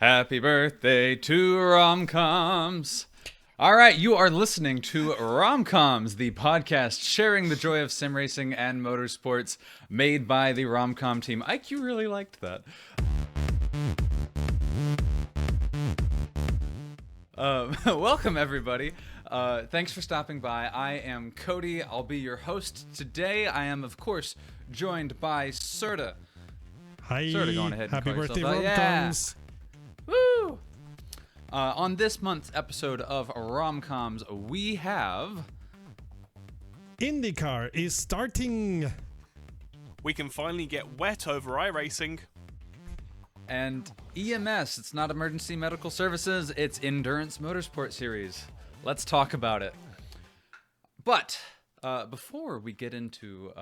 Happy birthday to WromComms. All right, you are listening to WromComms, the podcast sharing the joy of sim racing and motorsports made by the WromComm team. Ike, you really liked that. Welcome, everybody. Thanks for stopping by. I am Cody. I'll be your host today. I am, of course, joined by Serta. Hi. Serta, go on ahead and Happy call birthday, yourself out. WromComms. Woo! On this month's episode of WromComms, we have... Indycar is starting. We can finally get wet over iRacing. And EMS, it's not Emergency Medical Services, it's Endurance Motorsport Series. Let's talk about it. But before we get into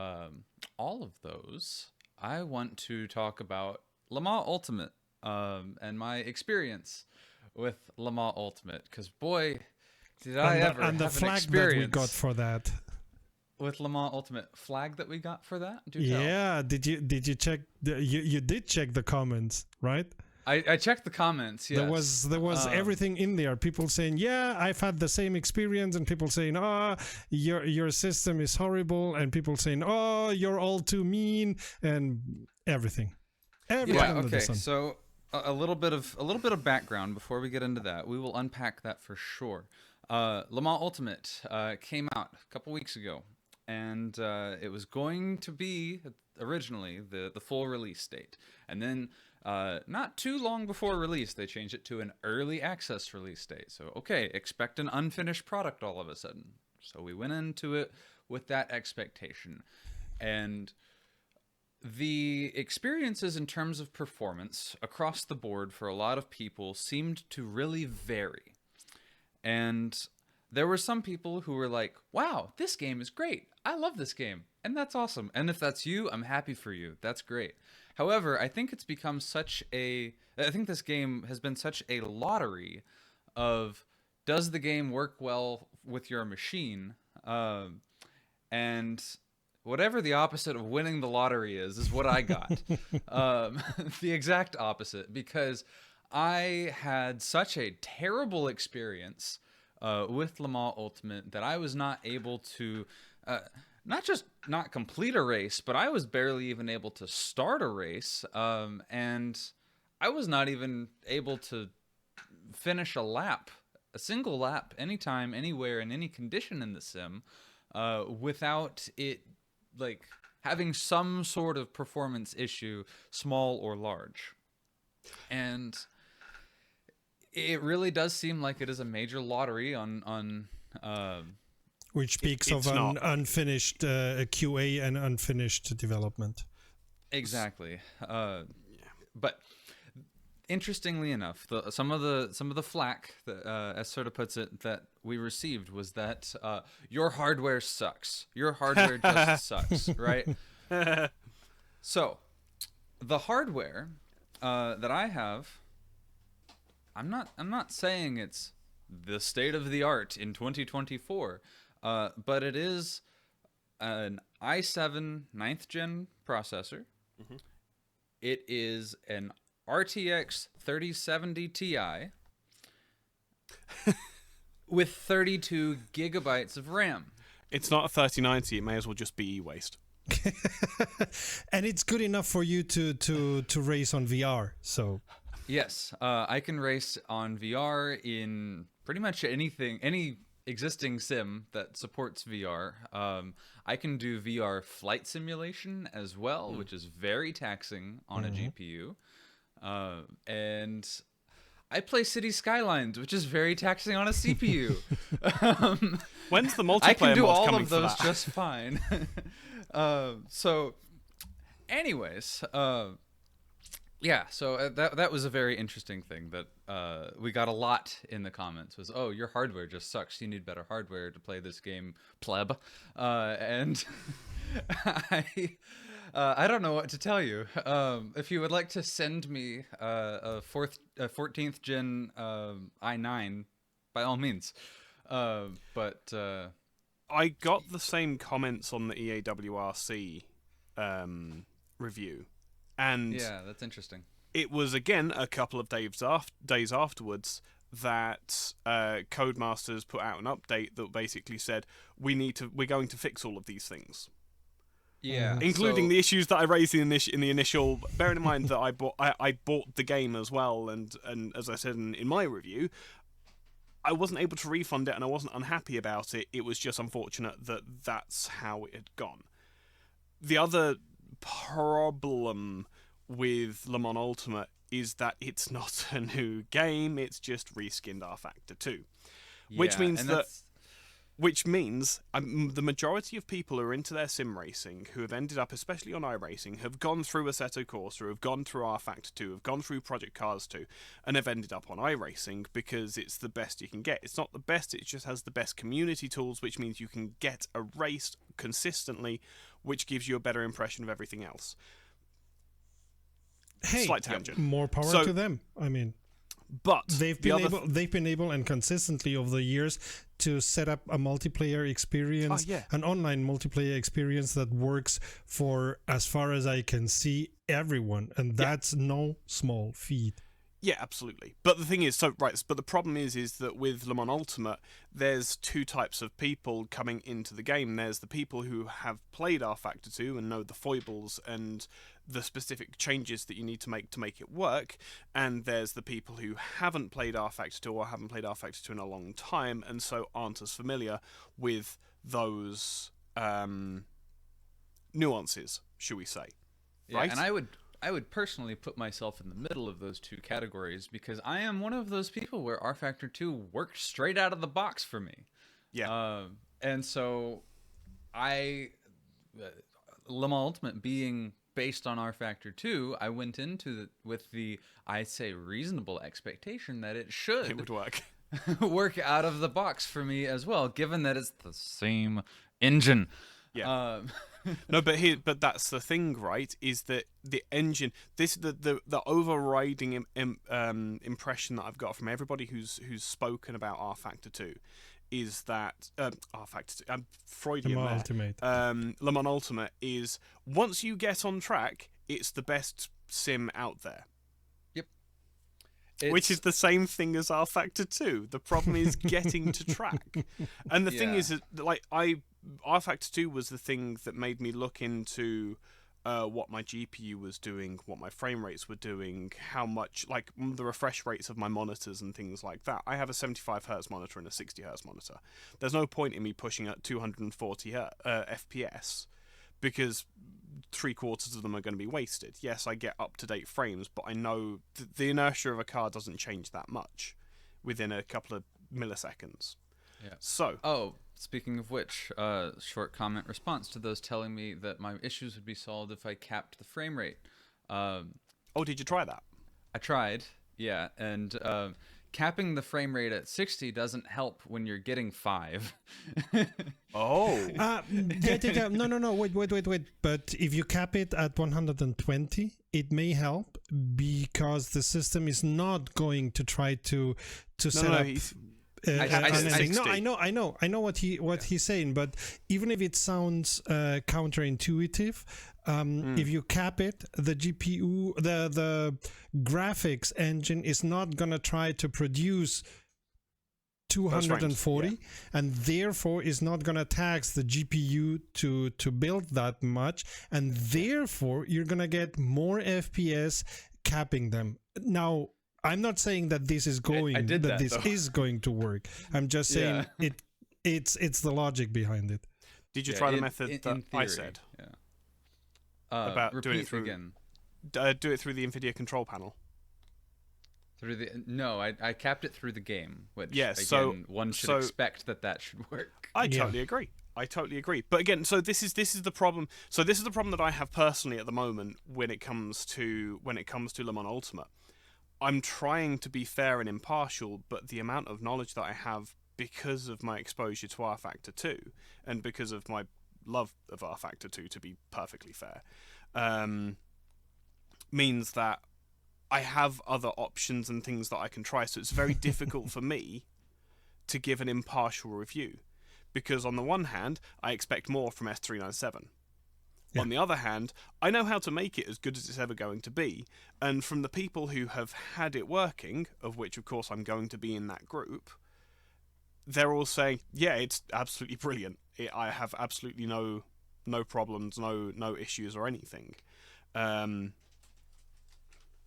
all of those, I want to talk about Le Mans Ultimate and my experience with Le Mans Ultimate. Because boy, did I ever and the have an flag experience that we got for that. with Le Mans Ultimate. Flag that we got for that? Do tell. Yeah, did you check you did check the comments, right? I checked the comments. Yes. There was everything in there. People saying, "Yeah, I've had the same experience," and people saying, "Oh, your system is horrible," and people saying, "Oh, you're all too mean," and everything. Everything under the okay. sun. So a little bit of background before we get into that. We will unpack that for sure. Le Mans Ultimate came out a couple weeks ago, and it was going to be originally the full release date, and then not too long before release, they changed it to an early access release date. So, okay, expect an unfinished product all of a sudden. So we went into it with that expectation. And the experiences in terms of performance across the board for a lot of people seemed to really vary. And there were some people who were like, wow, this game is great. I love this game. And that's awesome. And if that's you, I'm happy for you. That's great. However, I think it's become I think this game has been such a lottery of, does the game work well with your machine? And whatever the opposite of winning the lottery is what I got. The exact opposite, because I had such a terrible experience with Le Mans Ultimate that I was not able to... not just not complete a race, but I was barely even able to start a race, and I was not even able to finish a single lap, anytime, anywhere, in any condition in the sim, without it like having some sort of performance issue, small or large. And it really does seem like it is a major lottery on which speaks of an unfinished QA and unfinished development. Exactly. But interestingly enough, some of the flack that, as Serta puts it, that we received was that your hardware sucks. Your hardware just sucks, right? So the hardware that I have, I'm not saying it's the state of the art in 2024. But it is an i7 9th gen processor. Mm-hmm. It is an RTX 3070 Ti with 32 gigabytes of RAM. It's not a 3090. It may as well just be e-waste. And it's good enough for you to race on VR. So yes, I can race on VR in pretty much any existing sim that supports VR. I can do VR flight simulation as well, which is very taxing on a GPU. And I play City Skylines, which is very taxing on a CPU. When's the multiplayer I can do mod all coming of for those that? just fine. So, anyways, yeah, so that was a very interesting thing that we got a lot in the comments was, oh, your hardware just sucks. You need better hardware to play this game, pleb. And I don't know what to tell you. If you would like to send me a 14th gen i9, by all means. But I got the same comments on the EAWRC review. And yeah, that's interesting. it was again a couple of days afterwards that Codemasters put out an update that basically said we're going to fix all of these things. Yeah, including the issues that I raised in the initial. Bearing in mind that I bought the game as well, and as I said in my review, I wasn't able to refund it, and I wasn't unhappy about it. It was just unfortunate that that's how it had gone. The other problem with Le Mans Ultimate is that it's not a new game; it's just reskinned R Factor 2, which means the majority of people who are into their sim racing, who have ended up, especially on iRacing, have gone through Assetto Corsa, have gone through R Factor 2, have gone through Project Cars 2, and have ended up on iRacing because it's the best you can get. It's not the best, it just has the best community tools, which means you can get a race consistently, which gives you a better impression of everything else. Hey, Slight tangent. More power to them. I mean, but they've been able and consistently over the years to set up a multiplayer experience, an online multiplayer experience that works for, as far as I can see, everyone, and that's no small feat. Yeah, absolutely. But the thing is, but the problem is that with Le Mans Ultimate, there's two types of people coming into the game. There's the people who have played R Factor 2 and know the foibles and the specific changes that you need to make it work, and there's the people who haven't played R Factor 2 or haven't played R Factor 2 in a long time, and so aren't as familiar with those nuances, shall we say. Yeah, right? And I would personally put myself in the middle of those two categories, because I am one of those people where R Factor 2 worked straight out of the box for me. Yeah. And so Le Mans Ultimate being based on R Factor 2, I went into with the, I'd say, reasonable expectation that it would work. work out of the box for me as well, given that it's the same engine. Yeah. No, but that's the thing, right? Is that the engine? The overriding impression that I've got from everybody who's spoken about R Factor 2 is that R Factor 2. I'm Freudian Le Mans there. Ultimate. Le Mans Ultimate is, once you get on track, it's the best sim out there. Yep. Which is the same thing as R Factor 2. The problem is getting to track. And the thing is, like, R Factor 2 was the thing that made me look into what my GPU was doing, what my frame rates were doing, how much, like, the refresh rates of my monitors and things like that. I have a 75Hz monitor and a 60Hz monitor. There's no point in me pushing at 240 FPS because 3/4 of them are going to be wasted. Yes, I get up-to-date frames, but I know the inertia of a car doesn't change that much within a couple of milliseconds. Yeah. So. Speaking of which, short comment response to those telling me that my issues would be solved if I capped the frame rate. Did you try that? I tried, yeah, and capping the frame rate at 60 doesn't help when you're getting 5. Yeah. No. Wait. But if you cap it at 120, it may help because the system is not going to try to set up. I know what he's saying, but even if it sounds counterintuitive, if you cap it, the GPU, the graphics engine is not gonna try to produce 240, and therefore is not gonna tax the GPU to build that much, and therefore you're gonna get more FPS capping them. Now, I'm not saying that this is going is going to work. I'm just saying it's the logic behind it. Did you try the method that I said? Yeah. About doing it through again. Do it through the NVIDIA control panel. I capped it through the game, which one should expect that should work. I totally agree. But again, so this is the problem. So this is the problem that I have personally at the moment when it comes to Le Mans Ultimate. I'm trying to be fair and impartial, but the amount of knowledge that I have because of my exposure to R Factor 2 and because of my love of R Factor 2, to be perfectly fair, means that I have other options and things that I can try. So it's very difficult for me to give an impartial review because on the one hand, I expect more from S397. On the other hand, I know how to make it as good as it's ever going to be, and from the people who have had it working, of which of course I'm going to be in that group, they're all saying, yeah, it's absolutely brilliant. I have absolutely no problems, no issues or anything.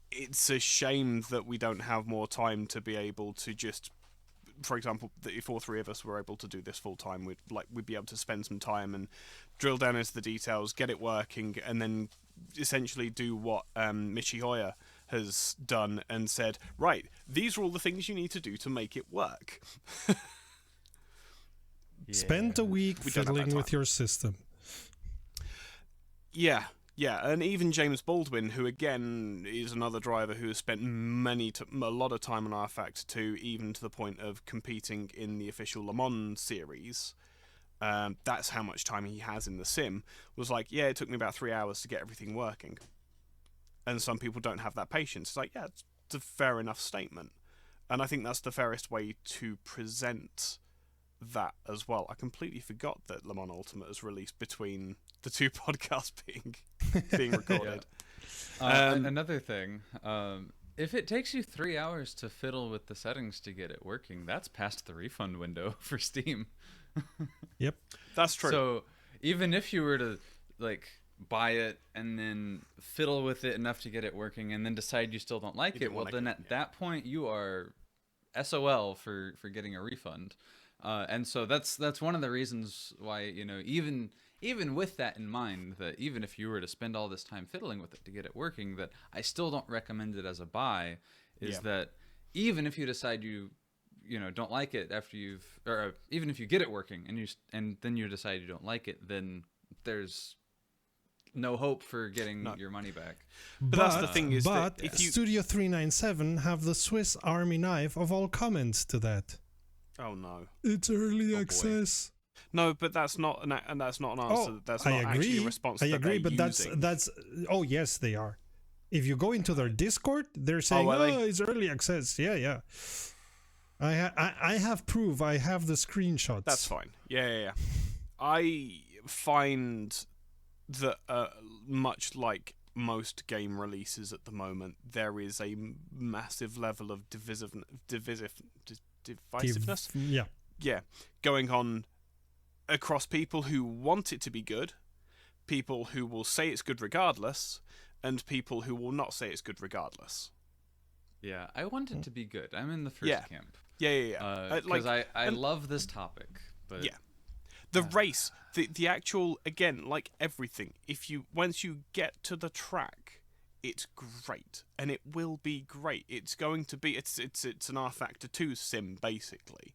It's a shame that we don't have more time to be able to just, for example, if all three of us were able to do this full time, we'd be able to spend some time and drill down into the details, get it working, and then essentially do what Michi Hoya has done and said, right, these are all the things you need to do to make it work. Spend a week fiddling with your system. Yeah, and even James Baldwin, who again is another driver who has spent a lot of time on rFactor 2, even to the point of competing in the official Le Mans series. That's how much time he has in the sim. Was like, yeah, it took me about 3 hours to get everything working. And some people don't have that patience. It's like, yeah, it's a fair enough statement. And I think that's the fairest way to present that as well. I completely forgot that Le Mans Ultimate is released between the two podcasts being recorded. Another thing, if it takes you 3 hours to fiddle with the settings to get it working, that's past the refund window for Steam. Yep, that's true. So even if you were to buy it and then fiddle with it enough to get it working and then decide you still don't like it, well, then at that point you are SOL for getting a refund. And so that's one of the reasons why, even with that in mind, that even if you were to spend all this time fiddling with it to get it working, that I still don't recommend it as a buy, is that even if you decide you don't like it after even if you get it working and then you decide you don't like it, then there's no hope for getting your money back. But that's the thing is that if Studio 397 have the Swiss Army knife of all comments to that. Oh no! It's early access. No, but that's not an answer. That's not actually a response. I agree, but that's. Oh yes, they are. If you go into their Discord, they're saying, it's early access. Yeah. I have proof. I have the screenshots. That's fine. Yeah. I find that much like most game releases at the moment, there is a massive level of divisiveness. Going on across people who want it to be good, people who will say it's good regardless, and people who will not say it's good regardless. Yeah, I want it to be good. I'm in the first camp. Yeah. Because I love this topic, but the race, the actual, again, like everything, once you get to the track, it's great, and it will be great. It's going to be it's an rFactor 2 sim basically,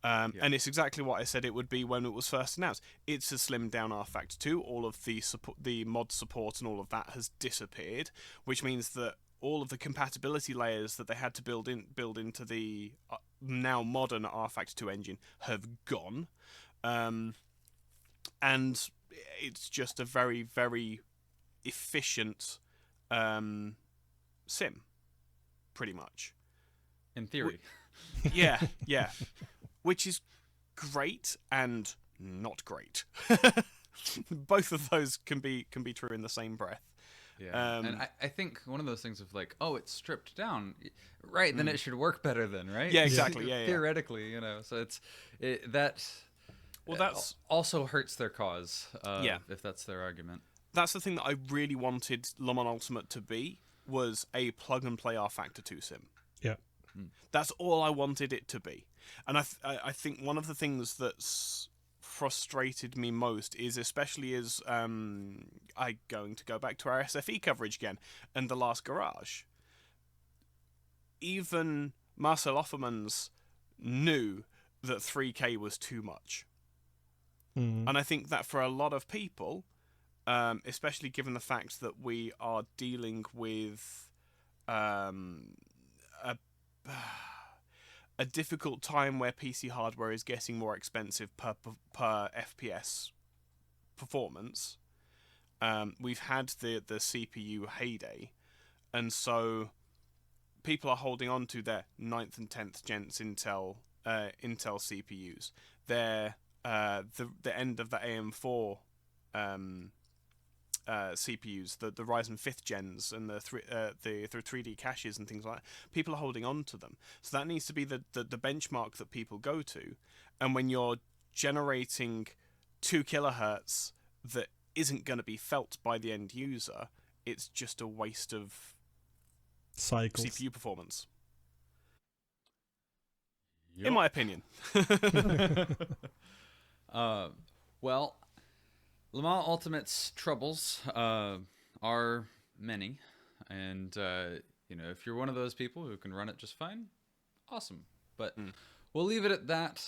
and it's exactly what I said it would be when it was first announced. It's a slimmed down rFactor 2. All of the mod support and all of that has disappeared, which means that all of the compatibility layers that they had to build into the now modern rFactor 2 engine have gone, and it's just a very, very efficient sim, pretty much. In theory. Yeah. Which is great and not great. Both of those can be true in the same breath. Yeah. And I think one of those things of it's stripped down, right? Then it should work better then, right? Yeah, exactly. Yeah. Theoretically, so that's also hurts their cause. If that's their argument. That's the thing that I really wanted Le Mans Ultimate to be, was a plug-and-play rFactor 2 sim. Yeah. That's all I wanted it to be. And I think one of the things that's frustrated me most is, especially as I'm going to go back to our SFE coverage again, and The Last Garage. Even Marcel Offermans knew that 3K was too much. Mm. And I think that for a lot of people... especially given the fact that we are dealing with a difficult time where PC hardware is getting more expensive per FPS performance. We've had the CPU heyday, and so people are holding on to their 9th and 10th gens Intel CPUs. They're the end of the AM4 CPUs, the Ryzen 5th gens, and the 3D caches and things like that. People are holding on to them, so that needs to be the benchmark that people go to. And when you're generating 2 kilohertz that isn't going to be felt by the end user, it's just a waste of cycles, CPU performance. Yep. In my opinion. Well, Le Mans Ultimate's troubles are many, and if you're one of those people who can run it just fine, awesome. But we'll leave it at that.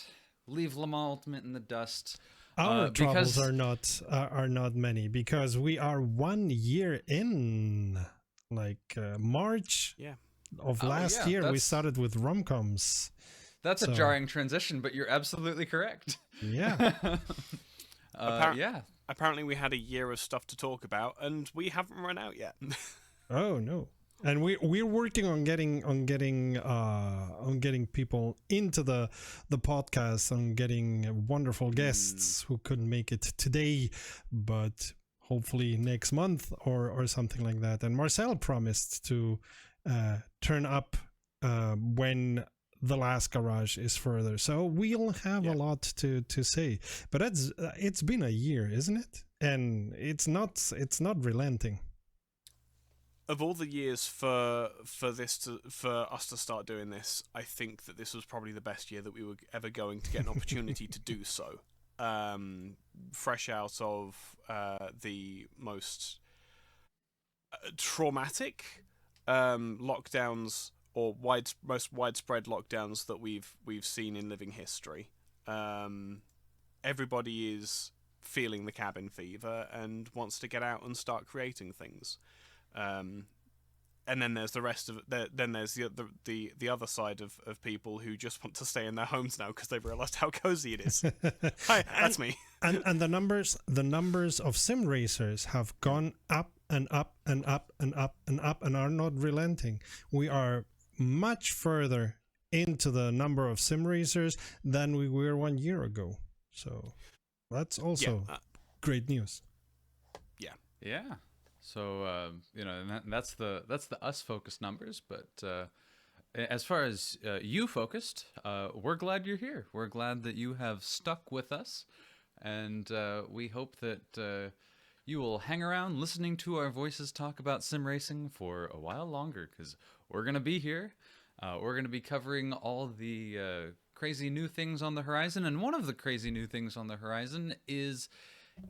Leave Le Mans Ultimate in the dust. Our troubles are not many, because we are 1 year in. March of last year, we started with RomComms. That's a jarring transition, but you're absolutely correct. Yeah. Apparently we had a year of stuff to talk about, and we haven't run out yet. Oh no. And we're working on getting people into the podcast, on getting wonderful guests who couldn't make it today, but hopefully next month or something like that. And Marcel promised to turn up when the last garage is further, so we'll have a lot to say. But it's been a year, isn't it? And it's not relenting. Of all the years for us to start doing this, I think that this was probably the best year that we were ever going to get an opportunity to do so. Fresh out of the most traumatic lockdowns, or most widespread lockdowns that we've seen in living history. Everybody is feeling the cabin fever and wants to get out and start creating things. And then there's the rest of it. Then there's the other side of people who just want to stay in their homes now because they've realized how cozy it is. Hi, that's me. And the numbers of sim racers have gone up and up and up and up and up and are not relenting. We are much further into the number of sim racers than we were 1 year ago. So that's also great news. Yeah. So and that's the us focused numbers. But as far as you focused, we're glad you're here. We're glad that you have stuck with us, and we hope that you will hang around listening to our voices talk about sim racing for a while longer, because we're going to be here. We're going to be covering all the crazy new things on the horizon. And one of the crazy new things on the horizon is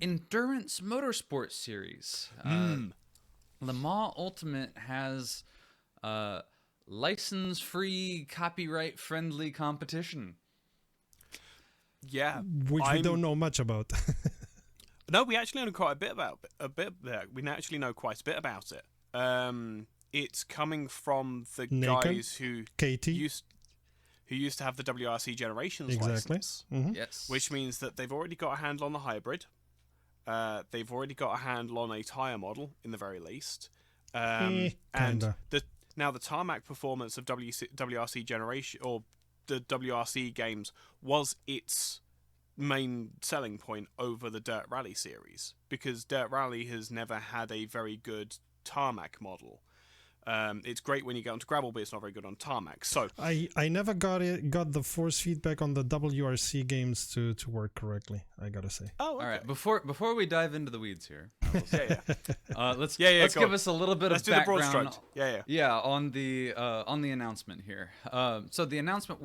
Endurance Motorsport Series. Le Mans Ultimate has license-free, copyright-friendly competition. Yeah. Which we don't know much about. No, we actually know quite a bit about we actually know quite a bit about it. It's coming from the guys who used to have the WRC Generations license. Mm-hmm. Yes. Which means that they've already got a handle on the hybrid. They've already got a handle on a tyre model, in the very least. And the tarmac performance of WRC Generation, or the WRC games, was its main selling point over the Dirt Rally series, because Dirt Rally has never had a very good tarmac model. It's great when you get onto gravel, but it's not very good on tarmac. So I never got the force feedback on the WRC games to work correctly, I gotta say. Oh, okay. All right. Before we dive into the weeds here, let's give us a little bit of background. On the announcement here. So the announcement,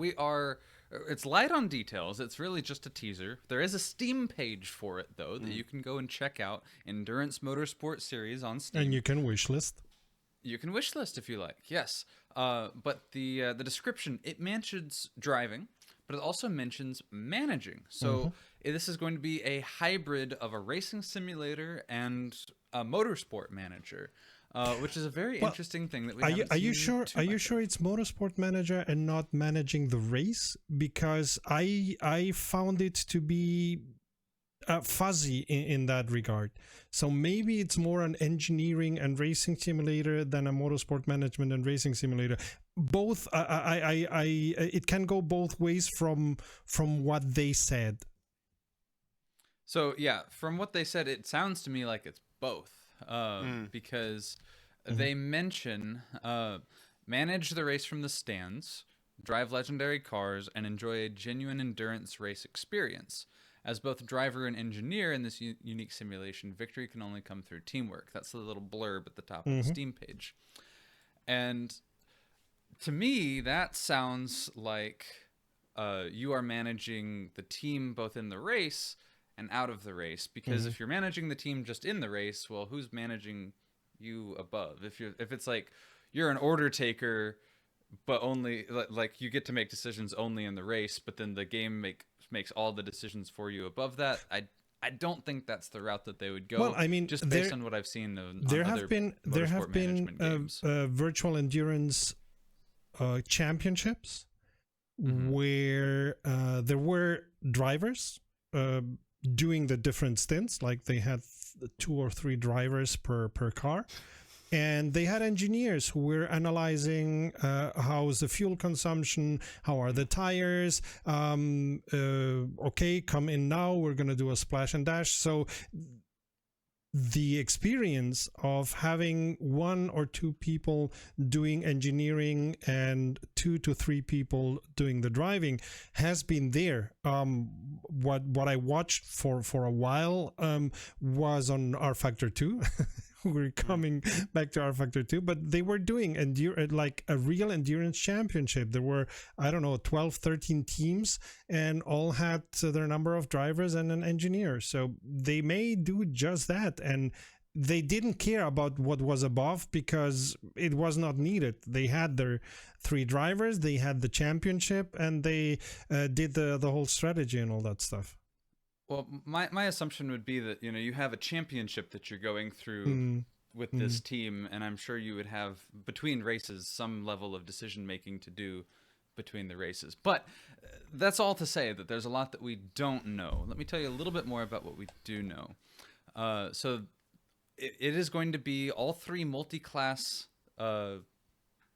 it's light on details. It's really just a teaser. There is a Steam page for it, though, that you can go and check out. Endurance Motorsport Series on Steam. And you can wishlist. You can wishlist if you like, yes. But the description, it mentions driving, but it also mentions managing. So this is going to be a hybrid of a racing simulator and a motorsport manager, which is a very interesting thing that we haven't seen. Are you sure it's motorsport manager and not managing the race? Because I found it to be fuzzy in that regard. So maybe it's more an engineering and racing simulator than a motorsport management and racing simulator. Both, it can go both ways from what they said. So yeah, from what they said, it sounds to me like it's both. because they mention manage the race from the stands, drive legendary cars, and enjoy a genuine endurance race experience. As both driver and engineer in this unique simulation, victory can only come through teamwork. That's the little blurb at the top of the Steam page. And to me, that sounds like you are managing the team both in the race and out of the race. Because if you're managing the team just in the race, well, who's managing you above? If it's like you're an order taker, but only like you get to make decisions only in the race, but then the game makes all the decisions for you above that. I don't think that's the route that they would go. Well, I mean, just based on what I've seen on there other have been games. Virtual endurance championships where there were drivers doing the different stints. Like they had 2 or 3 drivers per car. And they had engineers who were analyzing how's the fuel consumption, how are the tires, okay, come in now, we're going to do a splash and dash. So the experience of having 1 or 2 people doing engineering and 2 to 3 people doing the driving has been there. What I watched for a while was on R Factor 2. We're coming back to R Factor 2, but they were doing like a real endurance championship. There were, I don't know, 12, 13 teams, and all had their number of drivers and an engineer. So they may do just that. And they didn't care about what was above because it was not needed. They had their 3 drivers, they had the championship, and they did the whole strategy and all that stuff. Well, my assumption would be that, you have a championship that you're going through with this team, and I'm sure you would have, between races, some level of decision-making to do between the races. But that's all to say that there's a lot that we don't know. Let me tell you a little bit more about what we do know. So it is going to be all 3 multi-class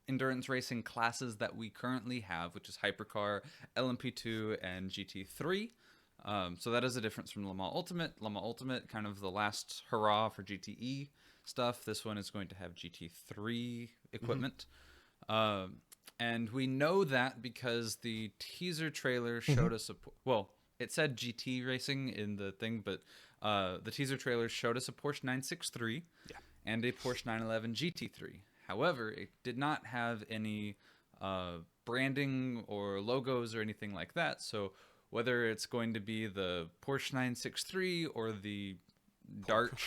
endurance racing classes that we currently have, which is Hypercar, LMP2, and GT3. So that is a difference from Le Mans Ultimate. Le Mans Ultimate, kind of the last hurrah for GTE stuff. This one is going to have GT3 equipment. And we know that because the teaser trailer showed us it said GT racing in the thing, but the teaser trailer showed us a Porsche 963 and a Porsche 911 GT3. However, it did not have any branding or logos or anything like that. So whether it's going to be the Porsche 963 or the Dart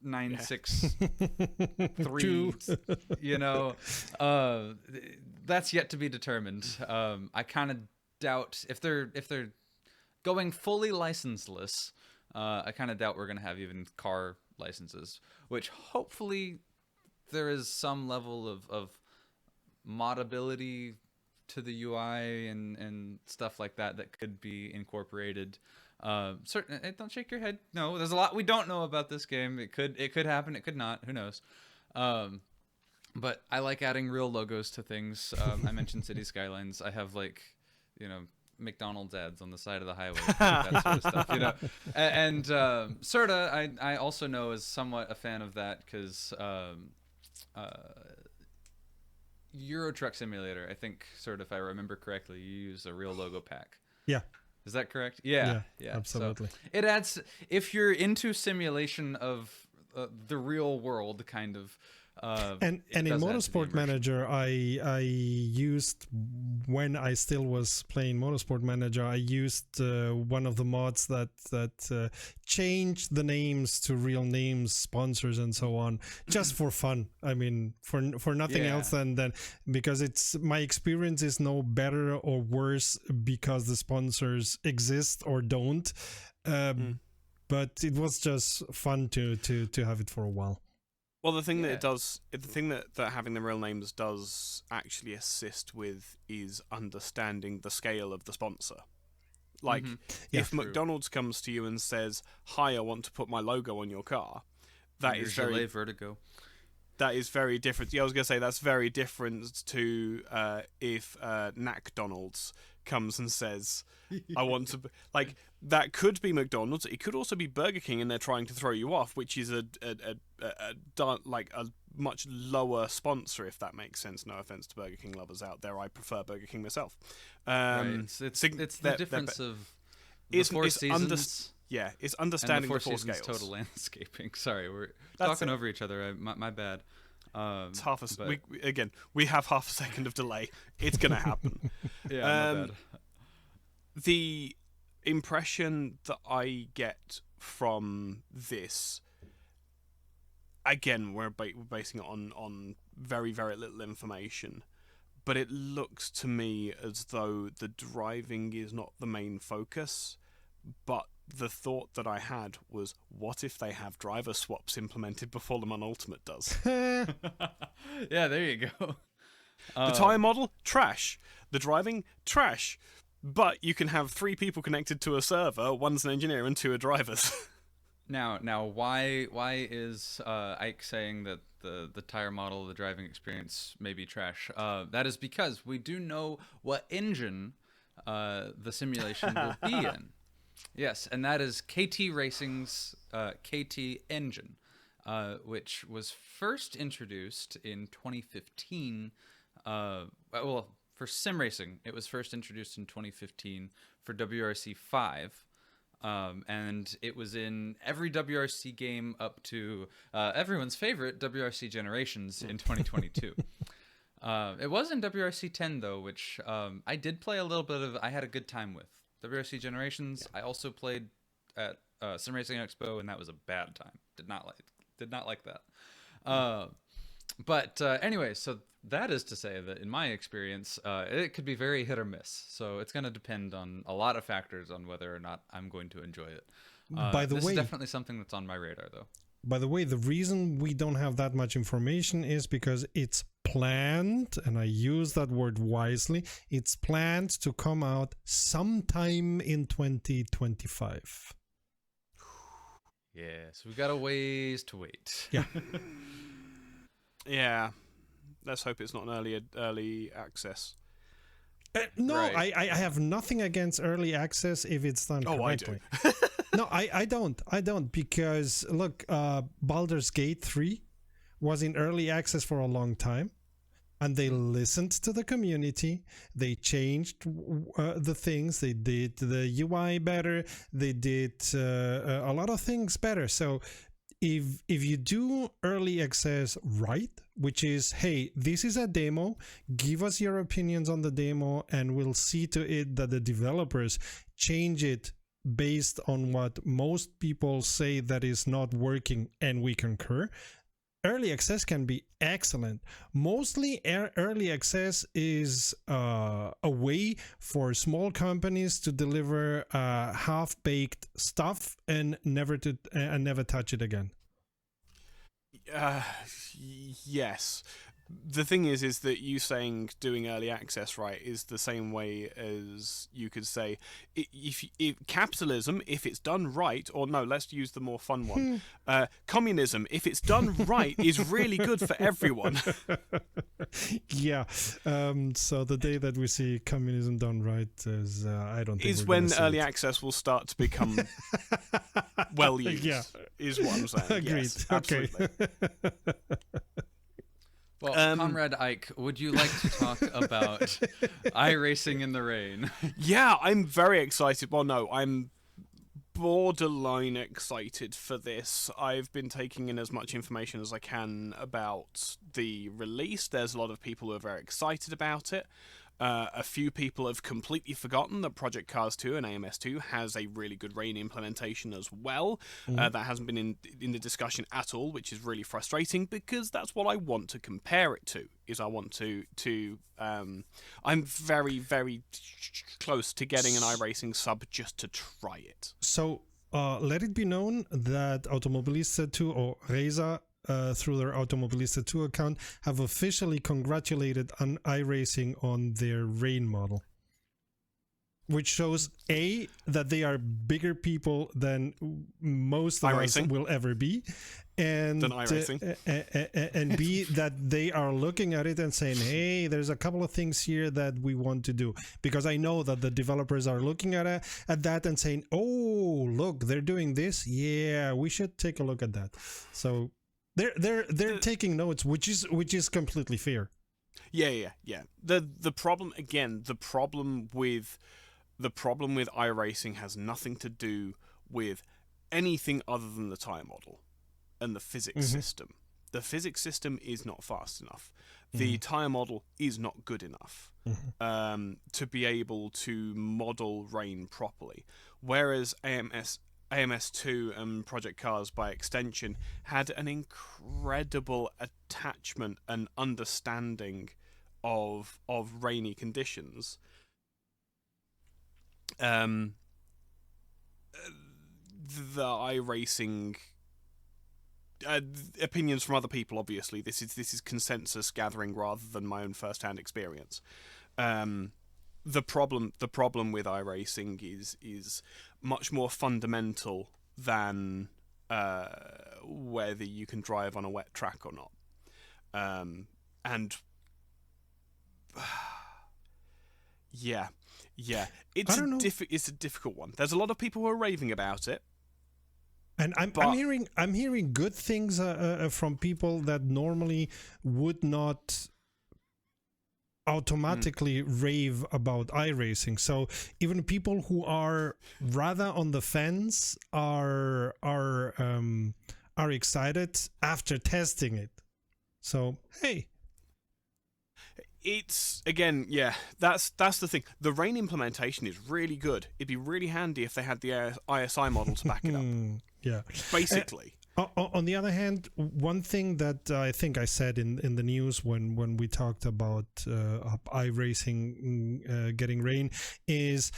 963, that's yet to be determined. I kind of doubt if they're going fully licenseless. I kind of doubt we're going to have even car licenses, which hopefully there is some level of modability to the UI and stuff like that could be incorporated. Certainly, don't shake your head. No, there's a lot we don't know about this game. It could happen. It could not. Who knows? But I like adding real logos to things. I mentioned City Skylines. I have McDonald's ads on the side of the highway, that sort of stuff. And Serta, I also know is somewhat a fan of that because Euro Truck Simulator, I think, if I remember correctly, you use a real logo pack. Yeah. Is that correct? Yeah, absolutely. So it adds, if you're into simulation of the real world, kind of. And in Motorsport Manager, I used, when I still was playing Motorsport Manager, I used one of the mods that changed the names to real names, sponsors, and so on, just for fun. I mean, for nothing else than because my experience is no better or worse because the sponsors exist or don't. But it was just fun to have it for a while. Well, the thing that it does, the thing that having the real names does actually assist with is understanding the scale of the sponsor. Like, if McDonald's comes to you and says, "Hi, I want to put my logo on your car," that is very Vertigo. That is very different. Yeah, I was going to say that's very different to if McDonald's comes and says, I want to... Like, that could be McDonald's. It could also be Burger King, and they're trying to throw you off, which is a much lower sponsor, if that makes sense. No offense to Burger King lovers out there. I prefer Burger King myself. Right. It's the difference of the Four Seasons... Yeah, it's understanding the the four Seasons scales. Total landscaping. Sorry, we're talking over each other. My bad. It's half a we have half a second of delay. It's gonna happen. Yeah, my bad. The impression that I get from this, again, we're basing it on very, very little information, but it looks to me as though the driving is not the main focus, but the thought that I had was, what if they have driver swaps implemented before Le Mans Ultimate does? Yeah, there you go. The tyre model, trash. The driving, trash. But you can have 3 people connected to a server, one's an engineer and 2 are drivers. Now, why is Ike saying that the tire model, the driving experience may be trash? That is because we do know what engine the simulation will be in. Yes, and that is KT Racing's KT engine, which was first introduced in 2015. Well, for sim racing, it was first introduced in 2015 for WRC 5, and it was in every WRC game up to everyone's favorite WRC Generations in 2022. It was in WRC 10 though, which I did play a little bit of. I had a good time with. WRC Generations. I also played at Sim Racing Expo, and that was a bad time. Did not like that. But anyway, so that is to say that in my experience, it could be very hit or miss. So it's going to depend on a lot of factors on whether or not I'm going to enjoy it. This is definitely something that's on my radar, though. By the way, the reason we don't have that much information is because it's planned, and I use that word wisely, it's planned to come out sometime in 2025. Yeah, so we've got a ways to wait. Yeah. Yeah. Let's hope it's not an early access. No, Right. I have nothing against early access if it's done correctly. I do. No, I don't, because look, Baldur's Gate 3 was in early access for a long time, and they listened to the community. They changed the things. They did the UI better. They did a lot of things better. So if you do early access right, which is, hey, this is a demo, give us your opinions on the demo, and we'll see to it that the developers change it based on what most people say that is not working, and we concur. Early access can be excellent. Mostly early access is a way for small companies to deliver half-baked stuff and never touch it again. Yes. The thing is that you saying doing early access right is the same way as you could say if capitalism, if it's done right, or no, let's use the more fun one. Communism, if it's done right, is really good for everyone. Yeah. So the day that we see communism done right is, I don't think is when early access will start to become well used. Yeah, is what I'm saying. Agreed. Yes, okay. absolutely. Well, Comrade Ike, would you like to talk about iRacing in the rain? Yeah, I'm very excited. Well, no, I'm borderline excited for this. I've been taking in as much information as I can about the release. There's a lot of people who are very excited about it. A few people have completely forgotten that Project Cars 2 and AMS 2 has a really good rain implementation as well. That hasn't been in the discussion at all, which is really frustrating because that's what I want to compare it to. I want to I'm very, very close to getting an iRacing sub just to try it. So let it be known that Automobilista 2 or Reza through their Automobilista 2 account have officially congratulated on iRacing on their rain model, which shows that they are bigger people than most of us will ever be, and than iRacing. And B, that they are looking at it and saying, hey, there's a couple of things here that we want to do, because I know that the developers are looking at that and saying, oh, look, they're doing this, yeah, we should take a look at that. So they're taking notes, which is completely fair. Yeah. The problem with iRacing has nothing to do with anything other than the tire model and the physics system. The physics system is not fast enough. The tire model is not good enough to be able to model rain properly. Whereas AMS2 and Project Cars by extension had an incredible attachment and understanding of rainy conditions. The iRacing opinions from other people, obviously, this is consensus gathering rather than my own first-hand experience. The problem with iRacing is much more fundamental than whether you can drive on a wet track or not. And yeah, it's a difficult one. There's a lot of people who are raving about it, and I'm hearing good things from people that normally would not automatically rave about iRacing. So even people who are rather on the fence are excited after testing it. So hey, it's again, yeah, that's the thing. The rain implementation is really good. It'd be really handy if they had the ISI model to back it up. Yeah, basically. On the other hand, one thing that I think I said in the news when we talked about iRacing getting rain is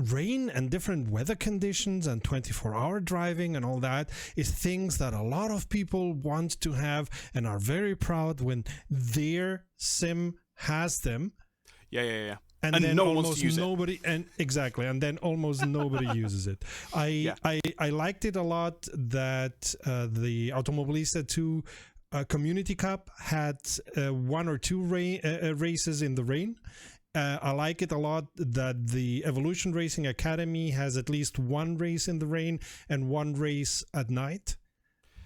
rain and different weather conditions and 24-hour driving and all that is things that a lot of people want to have and are very proud when their sim has them. Yeah. And then no one wants to use nobody, and exactly, and then almost nobody uses it. I liked it a lot that the Automobilista 2 Community Cup had 1 or 2 races in the rain. I like it a lot that the Evolution Racing Academy has at least 1 race in the rain and 1 race at night,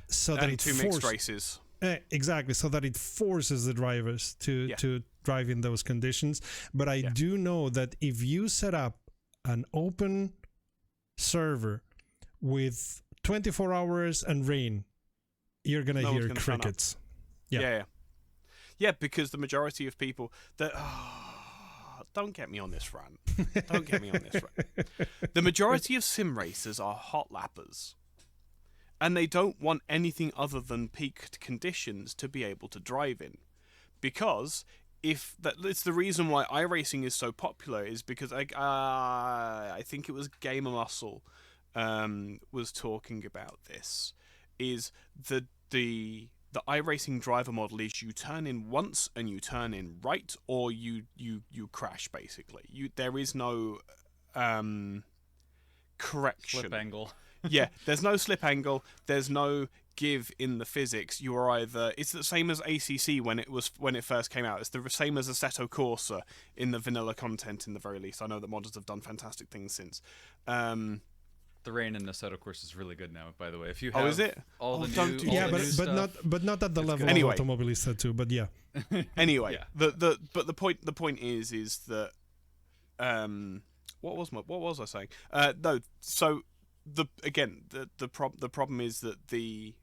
so that and 2 mixed races. Exactly, so that it forces the drivers to drive in those conditions. But I do know that if you set up an open server with 24 hours and rain, you're gonna hear crickets. Yeah, because the majority of people that don't get me on this rant. The majority of sim racers are hot lappers. And they don't want anything other than peaked conditions to be able to drive in. Because it's the reason why iRacing is so popular, is because I think it was Gamer Muscle was talking about this, is the iRacing driver model is you turn in once and you turn in right, or you crash, basically. There is no correction. Flip angle. Yeah, there's no slip angle, there's no give in the physics. You are either, it's the same as ACC when it first came out. It's the same as Assetto Corsa in the vanilla content, in the very least. I know that modders have done fantastic things since. The rain in Assetto Corsa is really good now, by the way. If you have is it? All the don't new, do all yeah, the new but not at the level anyway. of Automobilista 2, but yeah. Anyway, the point is that what was I saying? No, so the problem is that the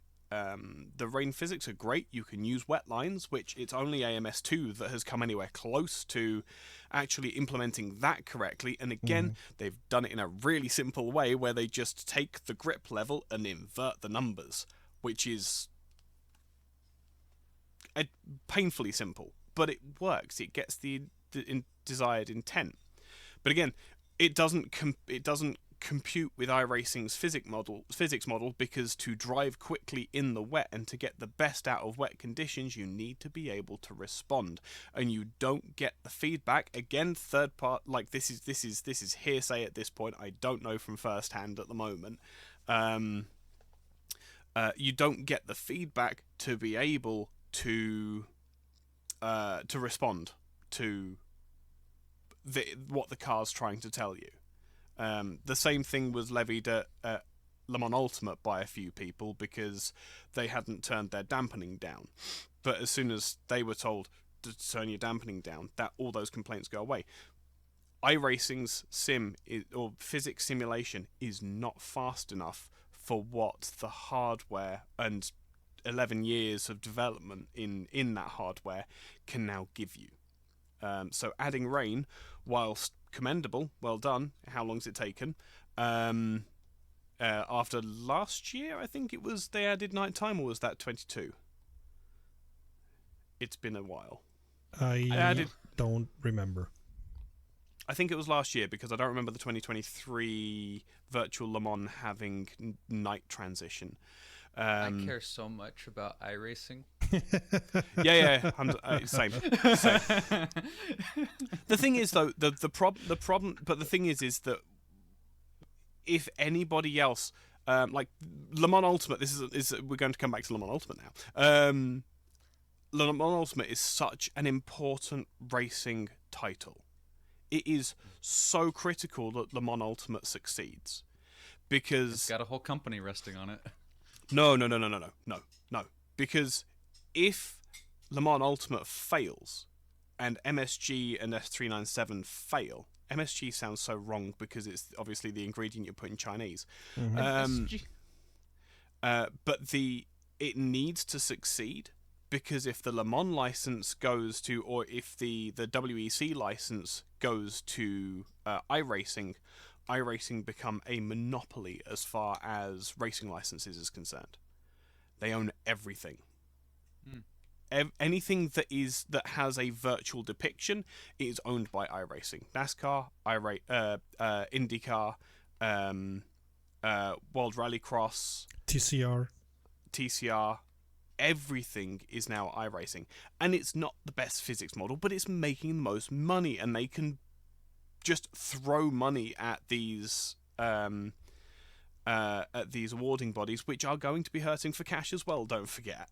rain physics are great. You can use wet lines, which it's only AMS2 that has come anywhere close to actually implementing that correctly. And again, they've done it in a really simple way where they just take the grip level and invert the numbers, which is painfully simple, but it works. It gets the desired intent. But again, it doesn't compute with iRacing's physics model, because to drive quickly in the wet and to get the best out of wet conditions, you need to be able to respond, and you don't get the feedback. Again, third part, like this is hearsay at this point. I don't know from first hand at the moment. you don't get the feedback to be able to respond to what the car's trying to tell you. The same thing was levied at Le Mans Ultimate by a few people because they hadn't turned their dampening down. But as soon as they were told to turn your dampening down, that all those complaints go away. iRacing's or physics simulation is not fast enough for what the hardware and 11 years of development in that hardware can now give you. So adding rain, whilst commendable, well done. How long's it taken? After last year, I think it was, they added nighttime, or was that 22? It's been a while. I don't remember. I think it was last year, because I don't remember the 2023 Virtual Le Mans having night transition. I care so much about iRacing. Yeah, same. The thing is, though, the problem, but the thing is that if anybody else, like Le Mans Ultimate, we're going to come back to Le Mans Ultimate now. Le Mans Ultimate is such an important racing title. It is so critical that Le Mans Ultimate succeeds, because It's got a whole company resting on it. No. Because if Le Mans Ultimate fails and MSG and S397 fail, MSG sounds so wrong because it's obviously the ingredient you put in Chinese. MSG. But it needs to succeed, because if the Le Mans license goes to, or if the WEC license goes to iRacing, iRacing become a monopoly as far as racing licenses is concerned. They own everything. Anything that has a virtual depiction is owned by iRacing. NASCAR, Indycar, World Rallycross, TCR, everything is now iRacing. And it's not the best physics model, but it's making the most money, and they can just throw money at these awarding bodies, which are going to be hurting for cash as well. Don't forget,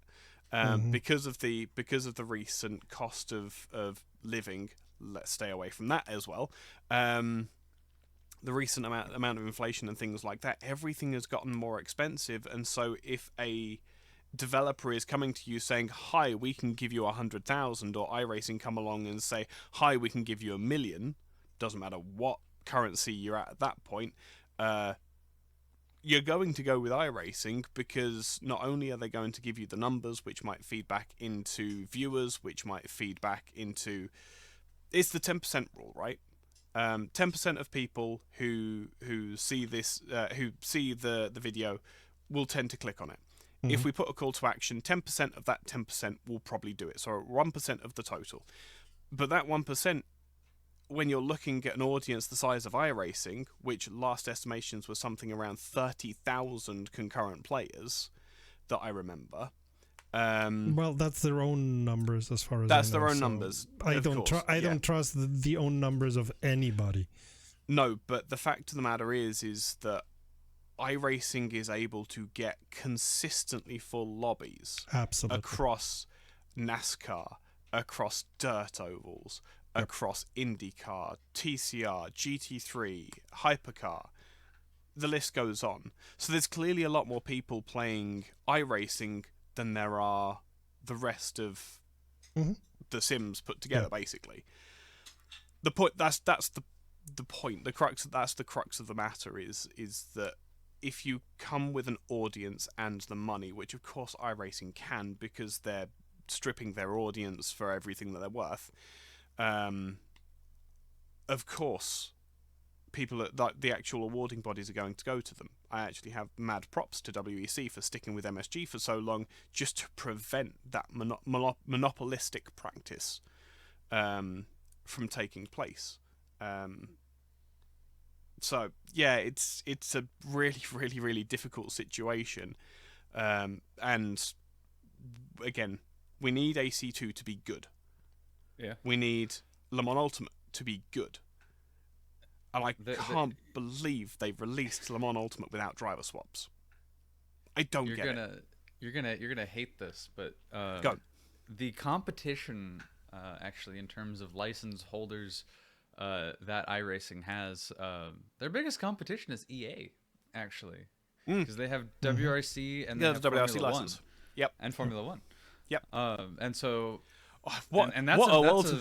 because of the recent cost of living. Let's stay away from that as well. The recent amount of inflation and things like that. Everything has gotten more expensive, and so if a developer is coming to you saying, "Hi, we can give you 100,000," or iRacing come along and say, "Hi, we can give you 1,000,000." Doesn't matter what currency you're at that point, you're going to go with iRacing, because not only are they going to give you the numbers, which might feed back into viewers, which might feed back into... It's the 10% rule, right? 10% of people who see this, who see the video, will tend to click on it. If we put a call to action, 10% of that 10% will probably do it. So 1% of the total. But that 1%, when you're looking at an audience the size of iRacing, which last estimations were something around 30,000 concurrent players, that I remember. Well, that's their own numbers, as far as that's I know, their own so numbers. I don't trust the own numbers of anybody. No, but the fact of the matter is that iRacing is able to get consistently full lobbies. Absolutely. Across NASCAR, across dirt ovals, across IndyCar, TCR, GT3, Hypercar. The list goes on. So there's clearly a lot more people playing iRacing than there are the rest of the Sims put together, basically. The point that's the point. That's the crux of the matter is that if you come with an audience and the money, which of course iRacing can, because they're stripping their audience for everything that they're worth, of course people like the actual awarding bodies are going to go to them. I actually have mad props to WEC for sticking with MSG for so long, just to prevent that monopolistic practice from taking place. So yeah, it's a really, really, really difficult situation, and again, we need AC2 to be good. Yeah, we need Le Mans Ultimate to be good. And I can't believe they released Le Mans Ultimate without driver swaps. I don't get it. You're gonna hate this, but Go. the competition actually in terms of license holders that iRacing has, their biggest competition is EA actually, because they have WRC and they have the WRC Formula license. 1. Yep. And Formula 1. Yep. And so what and that's what a that's world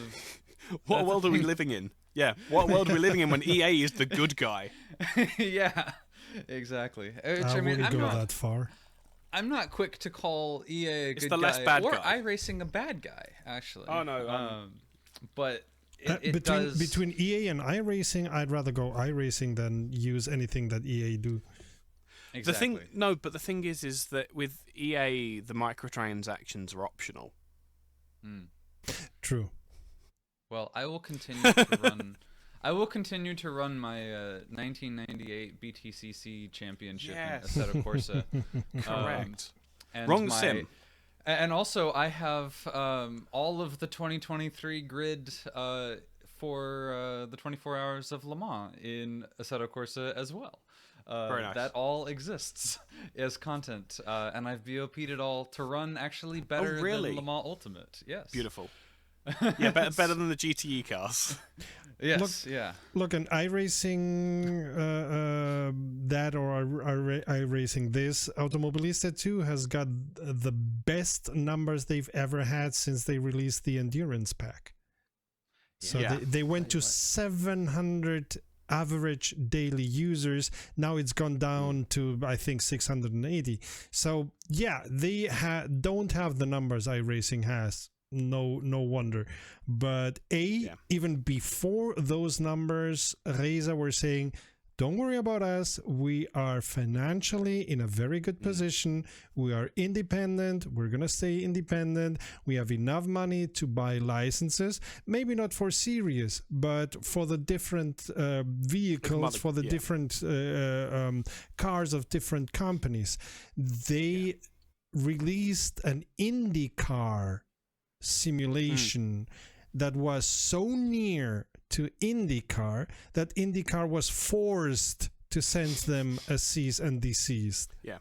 what world are we living in? Yeah, what world are we living in when EA is the good guy? yeah, exactly. Which, I wouldn't I'm go not, that far. I'm not quick to call EA a It's good the guy less bad or guy. iRacing a bad guy, actually. Oh, no, but it between does. between EA and iRacing, I'd rather go iRacing than use anything that EA do. Exactly. But the thing is that with EA, the microtransactions are optional. True. Well, I will continue to run. I will continue to run my 1998 BTCC championship in Assetto Corsa. Correct. And Wrong sim. And also, I have all of the 2023 grid for the 24 Hours of Le Mans in Assetto Corsa as well. Very nice. That all exists as content, and I've BOP'd it all to run actually better than Le Mans Ultimate. Yes. Beautiful. Yeah, better than the GTE cars. Yes, Look, an iRacing that or iRacing this, Automobilista 2 has got the best numbers they've ever had since they released the Endurance Pack. So they went to 700 average daily users. Now it's gone down to, I think, 680. So, yeah, they don't have the numbers iRacing has. No wonder. But even before those numbers, Reza were saying, don't worry about us. We are financially in a very good position. We are independent. We're going to stay independent. We have enough money to buy licenses. Maybe not for series, but for the different vehicles, for the different cars of different companies. They released an Indycar simulation that was so near to Indycar that Indycar was forced to send them a cease and desist. Yeah.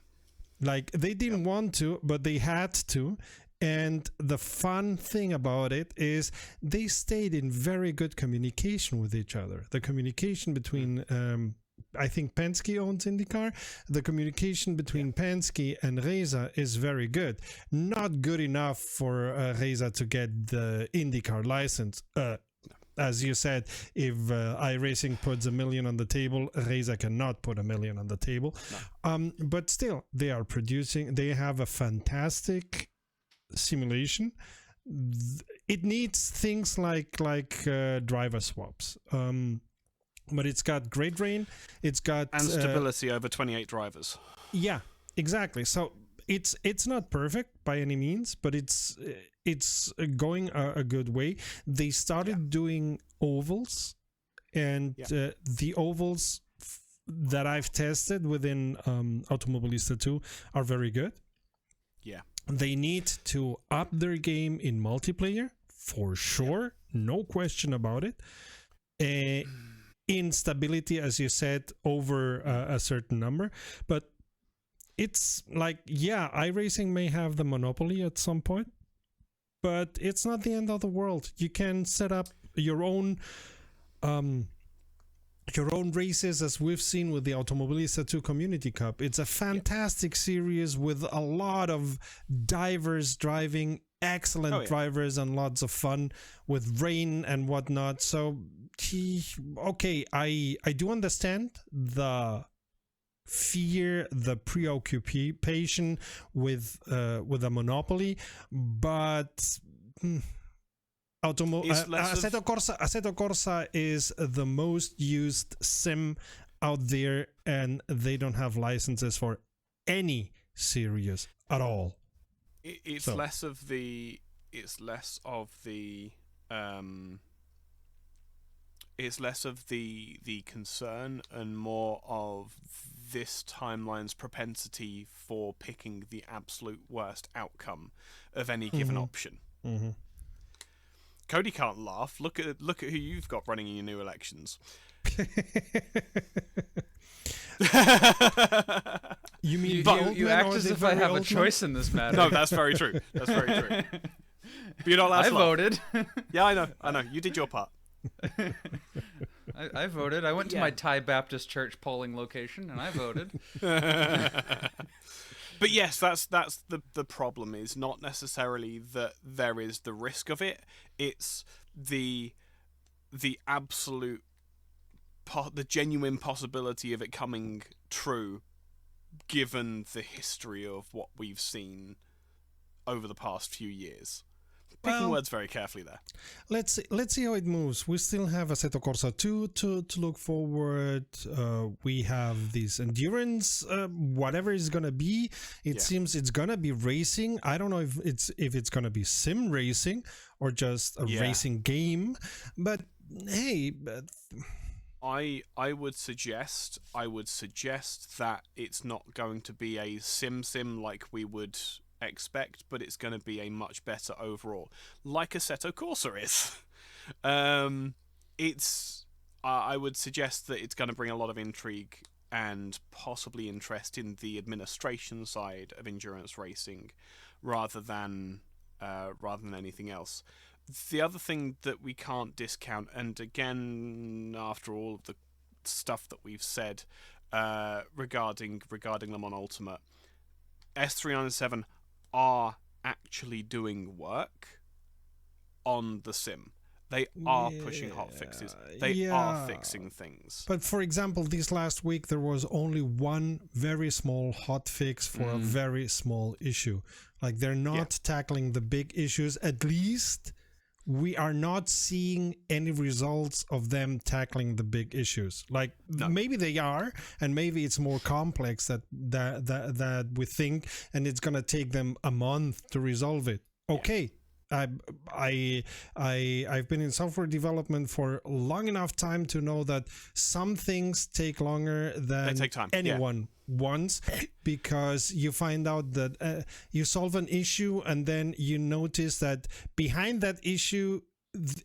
Like, they didn't want to, but they had to. And the fun thing about it is they stayed in very good communication with each other. The communication between I think Penske owns IndyCar. The communication between Penske and Reza is very good. Not good enough for Reza to get the IndyCar license. As you said, if iRacing puts $1 million on the table, Reza cannot put $1 million on the table. No. But still, they are producing. They have a fantastic simulation. It needs things like driver swaps. But it's got great rain. It's got and stability over 28 drivers. Yeah, exactly. So it's not perfect by any means, but it's going a good way. They started doing ovals, and the ovals that I've tested within Automobilista 2 are very good. Yeah. They need to up their game in multiplayer for sure, no question about it. Instability, as you said, over a certain number, but it's like, iRacing may have the monopoly at some point, but it's not the end of the world. You can set up your own races, as we've seen with the Automobilista 2 Community Cup. It's a fantastic series with a lot of divers driving, excellent drivers, and lots of fun with rain and whatnot. So I do understand the fear, the preoccupation with a monopoly, but Assetto Corsa is the most used sim out there, and they don't have licenses for any series at all. It's less of the concern and more of this timeline's propensity for picking the absolute worst outcome of any given option. Mm-hmm. Cody can't laugh. Look at who you've got running in your new elections. You mean you act as if I have a choice in this matter. No, that's very true. That's very true. But you're not allowed to laugh. voted. Yeah, I know. You did your part. I voted. I went to my Thai Baptist church polling location, and I voted. But yes, that's the problem, is not necessarily that there is the risk of it. It's the absolute, the genuine possibility of it coming true, given the history of what we've seen over the past few years. Picking words very carefully there. Let's see how it moves. We still have Assetto Corsa 2 to look forward. We have this endurance, whatever it's gonna be. It seems it's gonna be racing. I don't know if it's gonna be sim racing or just a racing game. But hey, I would suggest that it's not going to be a sim like we would expect, but it's going to be a much better overall, like Assetto Corsa is. I would suggest that it's going to bring a lot of intrigue and possibly interest in the administration side of endurance racing, rather than anything else. The other thing that we can't discount, and again, after all of the stuff that we've said regarding Le Mans Ultimate, S397 are actually doing work on the sim. They are pushing hot fixes. They are fixing things. But for example, this last week there was only one very small hot fix for a very small issue. Like, they're not tackling the big issues. At least we are not seeing any results of them tackling the big issues. Like, maybe they are, and maybe it's more complex that we think, and it's gonna take them a month to resolve it. Okay. I've been in software development for long enough time to know that some things take longer than anyone wants, because you find out that you solve an issue and then you notice that behind that issue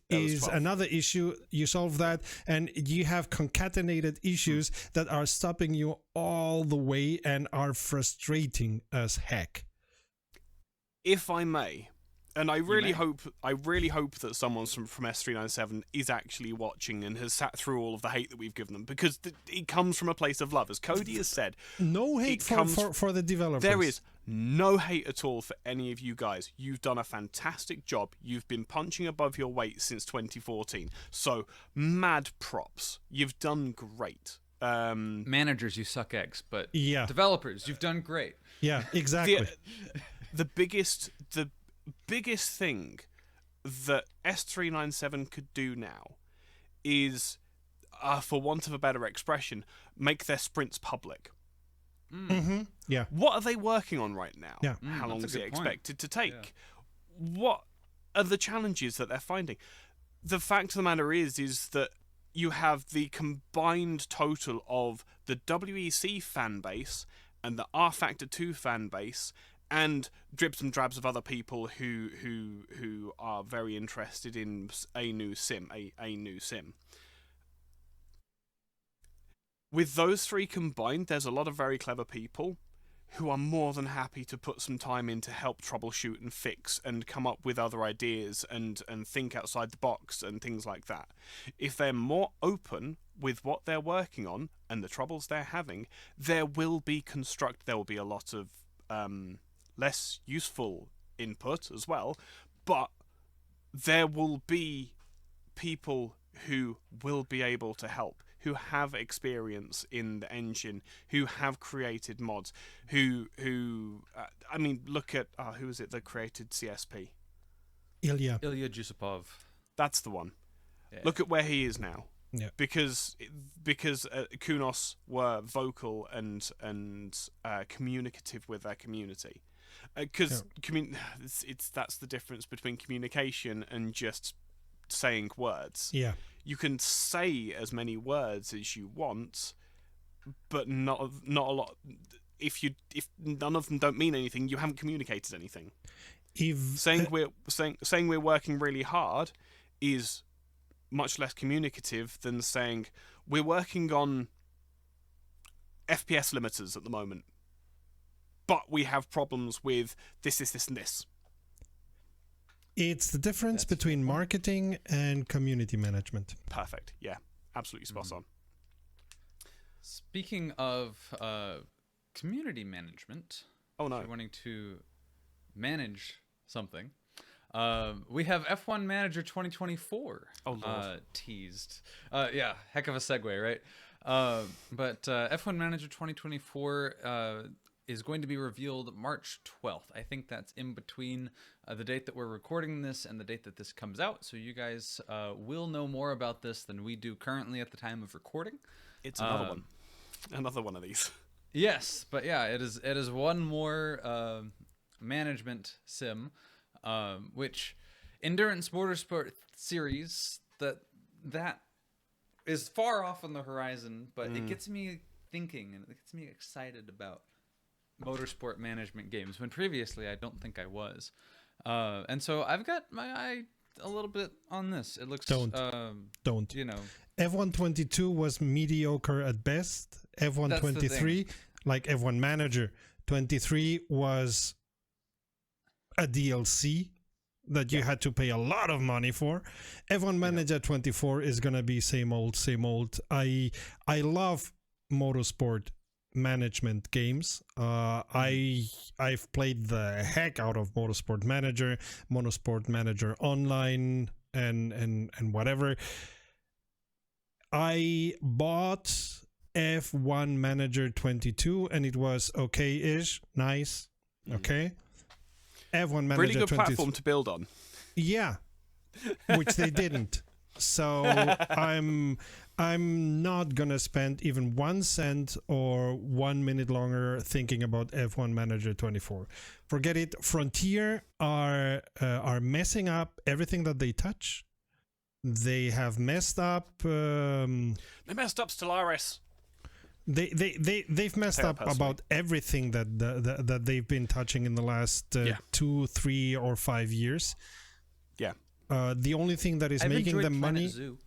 is another issue. You solve that and you have concatenated issues that are stopping you all the way and are frustrating as heck. If I may, and I really hope that someone from S397 is actually watching and has sat through all of the hate that we've given them, because it comes from a place of love. As Cody has said, no hate for the developers. There is no hate at all for any of you guys. You've done a fantastic job. You've been punching above your weight since 2014. So mad props. You've done great. Managers, you suck eggs, but developers, you've done great. Yeah, exactly. The biggest thing that S397 could do now is, for want of a better expression, make their sprints public. Yeah. What are they working on right now? Yeah. How long is it expected to take? Yeah. What are the challenges that they're finding? The fact of the matter is that you have the combined total of the WEC fan base and the R Factor 2 fan base, and drips and drabs of other people who are very interested in a new sim. With those three combined, there's a lot of very clever people who are more than happy to put some time in to help troubleshoot and fix and come up with other ideas and think outside the box and things like that. If they're more open with what they're working on and the troubles they're having, there will be a lot of less useful input as well, but there will be people who will be able to help, who have experience in the engine, who have created mods, who I mean, look at who is it that created CSP? Ilya Jusupov. That's the one. Yeah. Look at where he is now. Yeah. Because Kunos were vocal and communicative with their community. Because that's the difference between communication and just saying words. Yeah. You can say as many words as you want, but not a lot. If none of them don't mean anything, you haven't communicated anything. Saying we're working really hard is much less communicative than saying we're working on FPS limiters at the moment. but we have problems with this, and this. It's the difference between marketing and community management. Perfect. Yeah, absolutely spot on. Speaking of community management, oh no, if you're wanting to manage something, we have F1 Manager 2024 teased. Yeah, heck of a segue, right? But F1 Manager 2024 is going to be revealed March 12th. I think that's in between the date that we're recording this and the date that this comes out. So you guys will know more about this than we do currently at the time of recording. It's another one. Another one of these. Yes, but yeah, it is one more management sim, which Endurance Motorsport series that is far off on the horizon, but it gets me thinking and it gets me excited about motorsport management games when previously I don't think I was. And so I've got my eye a little bit on this. It looks don't you know, F1 22 was mediocre at best. F1 23, like F1 Manager 23, was a DLC that you had to pay a lot of money for. F1 Manager 24 is gonna be same old, same old. I love motorsport management games. I've played the heck out of Motorsport Manager Online, and whatever. I bought F1 Manager 22 and it was okay-ish, nice, okay. F1 Manager really good 23, platform to build on. Yeah, which they didn't. So I'm not gonna spend even 1 cent or 1 minute longer thinking about F1 Manager 24. Forget it. Frontier are messing up everything that they touch. They have messed up. They messed up Stellaris. They've messed up about everything that they've been touching in the last 2, 3, or 5 years. Yeah. The only thing that is making them money. Zoo.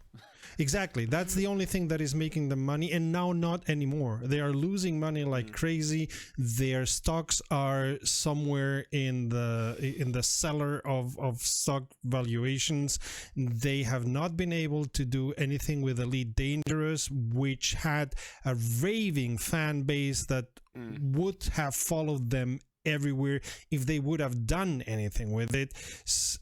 Exactly. That's the only thing that is making them money, and now not anymore. They are losing money like crazy. Their stocks are somewhere in the cellar of stock valuations. They have not been able to do anything with Elite Dangerous, which had a raving fan base that would have followed them everywhere if they would have done anything with it.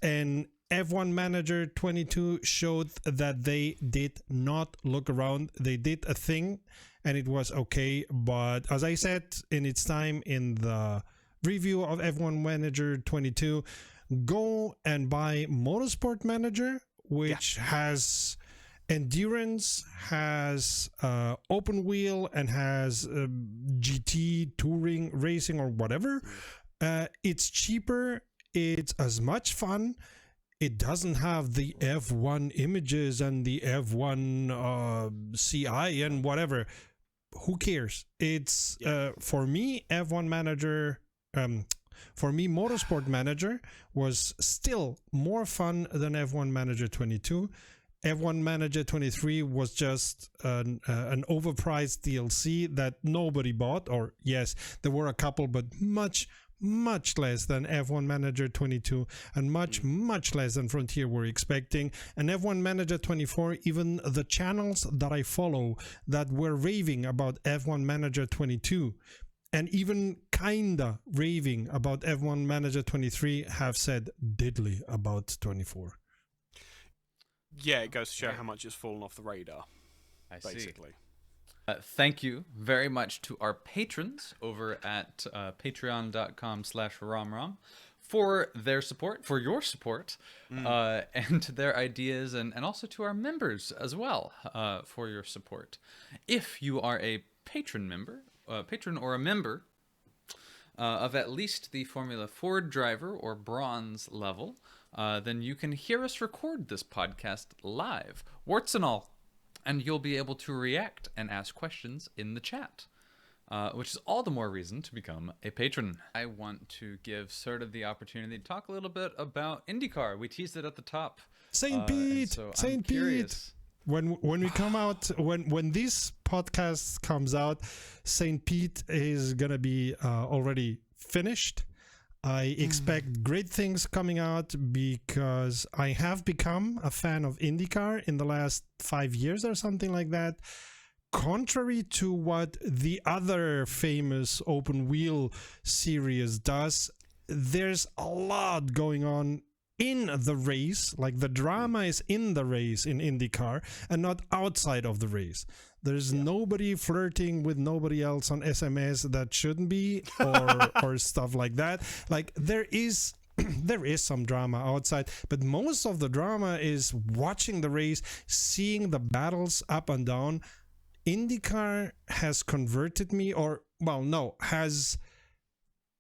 And F1 Manager 22 showed that they did not look around. They did a thing and it was okay. But as I said in its time in the review of F1 Manager 22, go and buy Motorsport Manager, which has endurance, has open wheel, and has GT, touring, racing, or whatever. It's cheaper. It's as much fun. It doesn't have the F1 images and the F1 CI and whatever. Who cares? It's for me, F1 Manager. For me, Motorsport Manager was still more fun than F1 Manager 22. F1 Manager 23 was just an overpriced DLC that nobody bought. Or yes, there were a couple, but much less than F1 Manager 22 and much less than Frontier were expecting. And F1 Manager 24, even the channels that I follow that were raving about F1 Manager 22 and even kinda raving about F1 Manager 23 have said diddly about 24. Yeah, it goes to show how much it's fallen off the radar. Basically. Thank you very much to our patrons over at patreon.com/RomRom for their support, for your support, and their ideas, and also to our members as well for your support. If you are a patron or a member of at least the Formula Ford driver or bronze level, then you can hear us record this podcast live, warts and all. And you'll be able to react and ask questions in the chat, which is all the more reason to become a patron. I want to give sort of the opportunity to talk a little bit about IndyCar. We teased it at the top. St. Pete! So St. Pete! When we come out, when this podcast comes out, St. Pete is gonna be already finished. I expect great things coming out because I have become a fan of IndyCar in the last 5 years or something like that. Contrary to what the other famous open wheel series does, there's a lot going on in the race. Like, the drama is in the race in IndyCar and not outside of the race. There's nobody flirting with nobody else on SMS that shouldn't be, or stuff like that. Like, there is some drama outside, but most of the drama is watching the race, seeing the battles up and down. IndyCar has converted me, has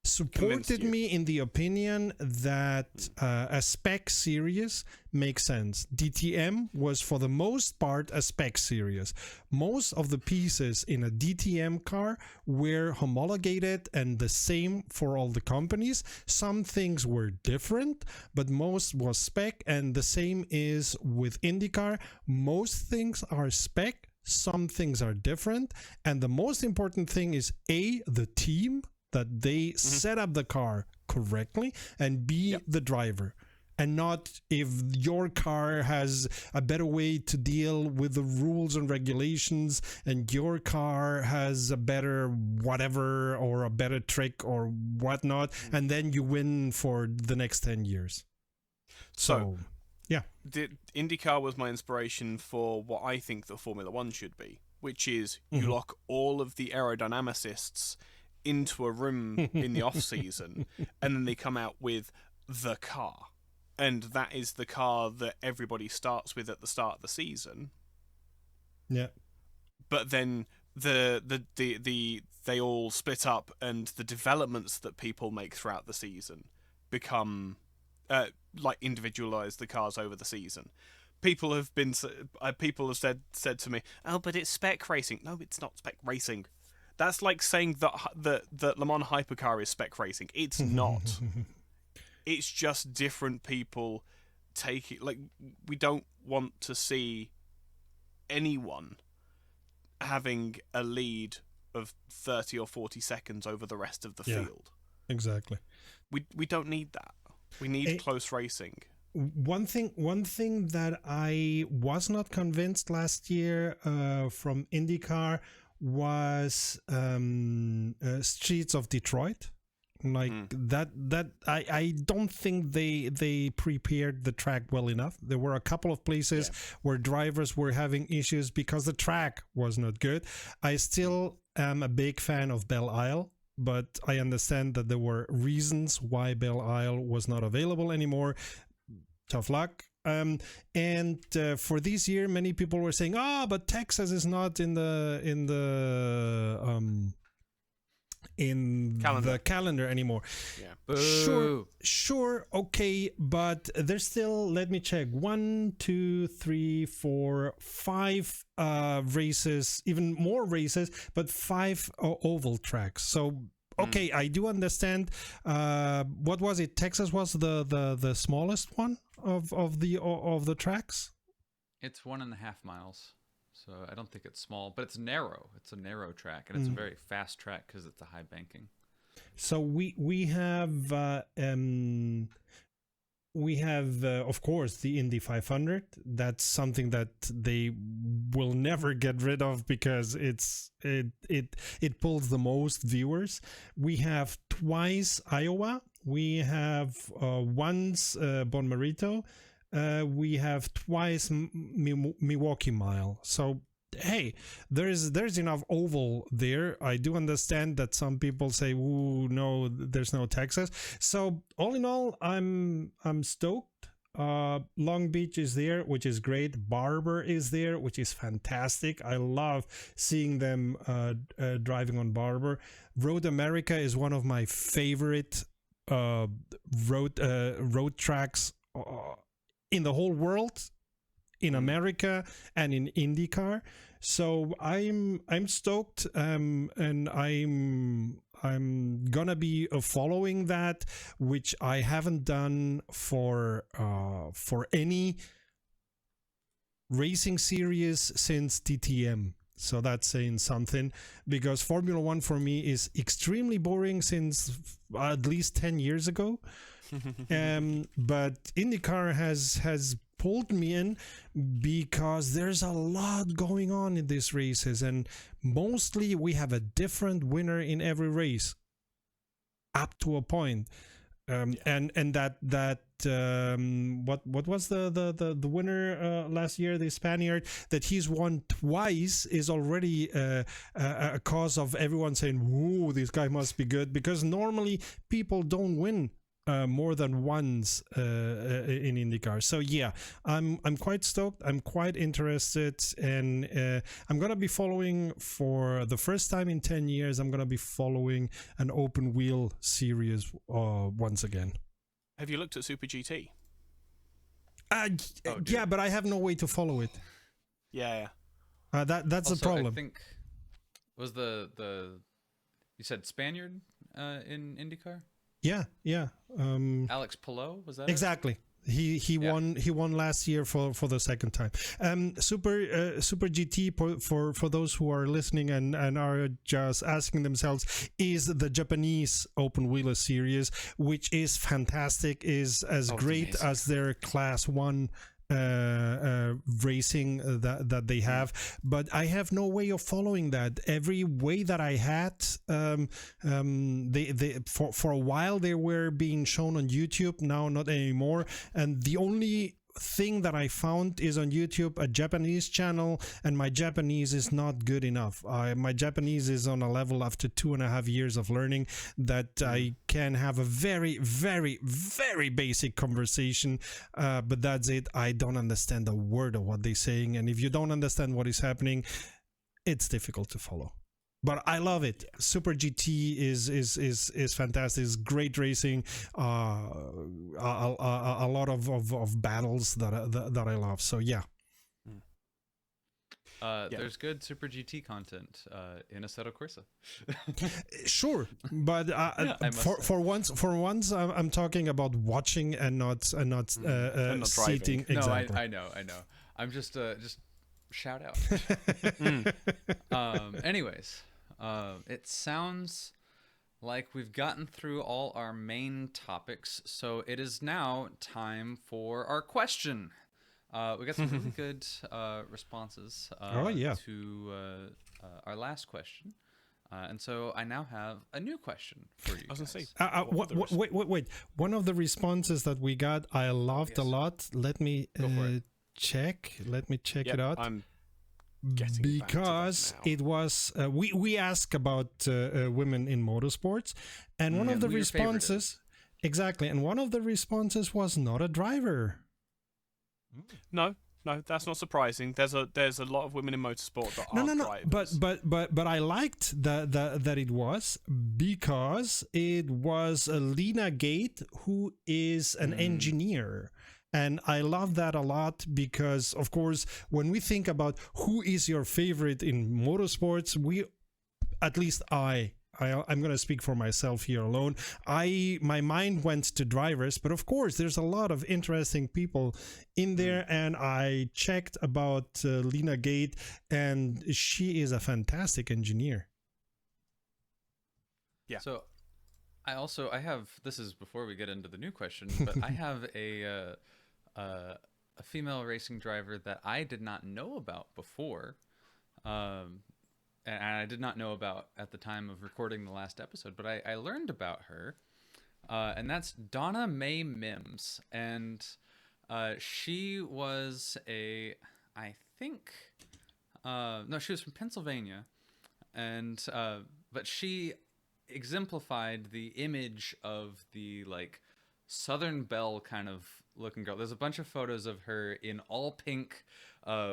supported me in the opinion that a spec series makes sense. DTM was for the most part a spec series. Most of the pieces in a DTM car were homologated and the same for all the companies. Some things were different, but most was spec, and the same is with IndyCar. Most things are spec, some things are different, and the most important thing is the team, that they set up the car correctly, and the driver. And not if your car has a better way to deal with the rules and regulations and your car has a better whatever or a better trick or whatnot, and then you win for the next 10 years. So the IndyCar was my inspiration for what I think that Formula One should be, which is you lock all of the aerodynamicists into a room in the off season, and then they come out with the car, and that is the car that everybody starts with at the start of the season. Yeah, but then they all split up, and the developments that people make throughout the season become individualize the cars over the season. People have said to me, "Oh, but it's spec racing." No, it's not spec racing. That's like saying that Le Mans Hypercar is spec racing. It's not. It's just different people taking... Like, we don't want to see anyone having a lead of 30 or 40 seconds over the rest of the field. Exactly. We don't need that. We need close racing. One thing that I was not convinced last year from IndyCar was Streets of Detroit. Like that I don't think they prepared the track well enough. There were a couple of places where drivers were having issues because the track was not good. I still am a big fan of Belle Isle, but I understand that there were reasons why Belle Isle was not available anymore. Tough luck. And for this year, many people were saying, but Texas is not in the calendar anymore. Yeah. Sure, okay, but there's still, let me check, 1, 2, 3, 4, 5 races, even more races, but 5 oval tracks. So okay, I do understand. What was it? Texas was the smallest one of the tracks. It's 1.5 miles, so I don't think it's small, but it's narrow. It's a narrow track, and it's a very fast track because it's a high banking. So we have of course the Indy 500. That's something that they will never get rid of because it pulls the most viewers. We have twice Iowa. We have once Bon Marito. We have twice Milwaukee Mile. So hey, there's enough oval there. I do understand that some people say, "Ooh, no, there's no Texas." So all in all, I'm stoked. Long Beach is there, which is great. Barber is there, which is fantastic. I love seeing them driving on Barber. Road America is one of my favorite road tracks in the whole world, in America and in IndyCar. So I'm stoked, and I'm gonna be following that, which I haven't done for any racing series since DTM. So that's saying something, because Formula One for me is extremely boring since at least 10 years ago. But IndyCar has pulled me in because there's a lot going on in these races, and mostly we have a different winner in every race up to a point. And that what was the winner last year, the Spaniard, that he's won twice is already a cause of everyone saying, "Whoa, this guy must be good," because normally people don't win more than once in IndyCar. So yeah, I'm quite stoked. I'm quite interested, and I'm gonna be following for the first time in 10 years. I'm gonna be following an open wheel series once again. Have you looked at Super GT? Yeah, but I have no way to follow it. Yeah. That's Also, the problem. I think was the you said Spaniard in IndyCar? Yeah. Alex Palou, was that exactly. He won last year for the second time. Super GT, for those who are listening and are just asking themselves, is the Japanese open wheeler series, which is fantastic, is as great amazing as their class 1 racing that they have, but I have no way of following that. Every way that I had, they for a while they were being shown on YouTube, now not anymore, and the only thing that I found is on YouTube a Japanese channel, and my Japanese is not good enough. My Japanese is on a level after 2.5 years of learning that I can have a very, very, very basic conversation, but that's it. I don't understand a word of what they're saying, and if you don't understand what is happening, it's difficult to follow. But I love it. Super GT is fantastic. It's great racing. A lot of battles that I love. So yeah. There's good Super GT content in Assetto Corsa. Sure, but for once, I'm talking about watching and not seating. No, Exactly. I know. I'm just shout out. Anyways. It sounds like we've gotten through all our main topics, so it is now time for our question. We got some really good responses to our last question, and so I now have a new question for you. I was going to say, wait. One of the responses that we got, I loved a lot. Let me check. Let me check it out. I'm because it was we asked about women in motorsports, and one of the responses was not a driver. No, that's not surprising. There's a lot of women in motorsport that aren't drivers. But I liked that it was, because it was Lena Gate, who is an engineer. And I love that a lot, because, of course, when we think about who is your favorite in motorsports, I'm going to speak for myself here alone. My mind went to drivers, but of course, there's a lot of interesting people in there. And I checked about Lena Gate, and she is a fantastic engineer. Yeah. So I have, this is before we get into the new question, but I have a female racing driver that I did not know about before, and I did not know about at the time of recording the last episode, but I learned about her, and that's Donna Mae Mims, and she was she was from Pennsylvania, and but she exemplified the image of the Southern Belle kind of looking girl. There's a bunch of photos of her in all pink,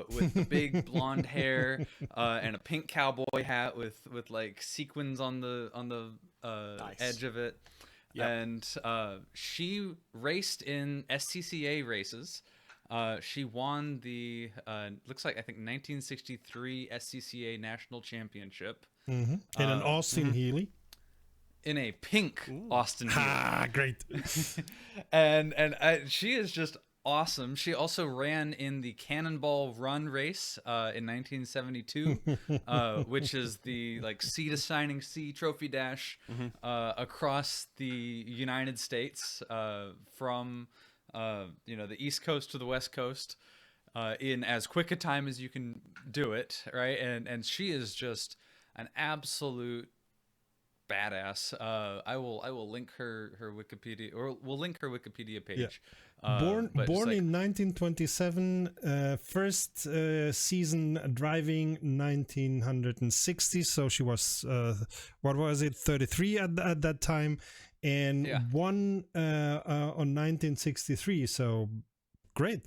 with the big blonde hair, and a pink cowboy hat with sequins on the nice. edge of it. Yep. And she raced in STCA races. She won the looks like, I think, 1963 STCA National Championship in an Austin Healey. In a pink Austin Healey. Great. and she is just awesome. She also ran in the Cannonball Run race in 1972, which is the like seat assigning C trophy dash across the United States from the East Coast to the West Coast in as quick a time as you can do it, right? And she is just an absolute badass. I will link her Wikipedia, or we'll link her Wikipedia page. Yeah. Born in 1927, first season driving 1960, so she was what was it, 33 at that time, and won on 1963. So great.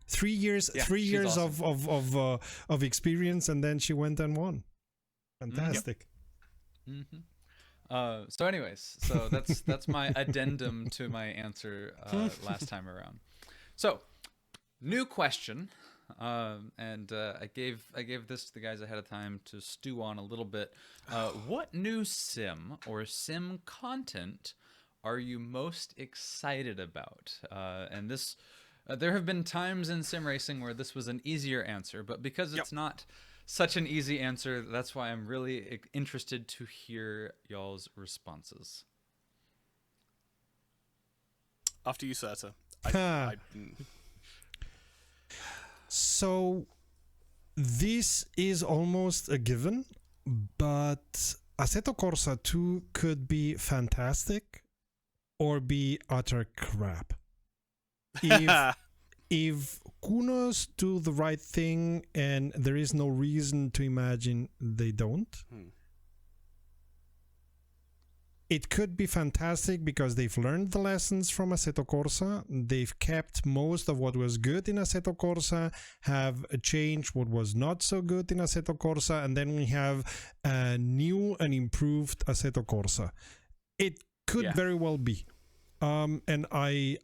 3 years, 3 years awesome. of experience, and then she went and won. Fantastic. So anyways, so that's my addendum to my answer last time around. So, new question, and I gave this to the guys ahead of time to stew on a little bit. What new sim or sim content are you most excited about? And this, there have been times in sim racing where this was an easier answer, but because it's not such an easy answer, that's why I'm really interested to hear y'all's responses. After you, Serta. So this is almost a given, but Assetto Corsa 2 could be fantastic or be utter crap. If Kunos do the right thing, and there is no reason to imagine they don't, it could be fantastic because they've learned the lessons from Assetto Corsa. They've kept most of what was good in Assetto Corsa, have changed what was not so good in Assetto Corsa, and then we have a new and improved Assetto Corsa. It could very well be. And I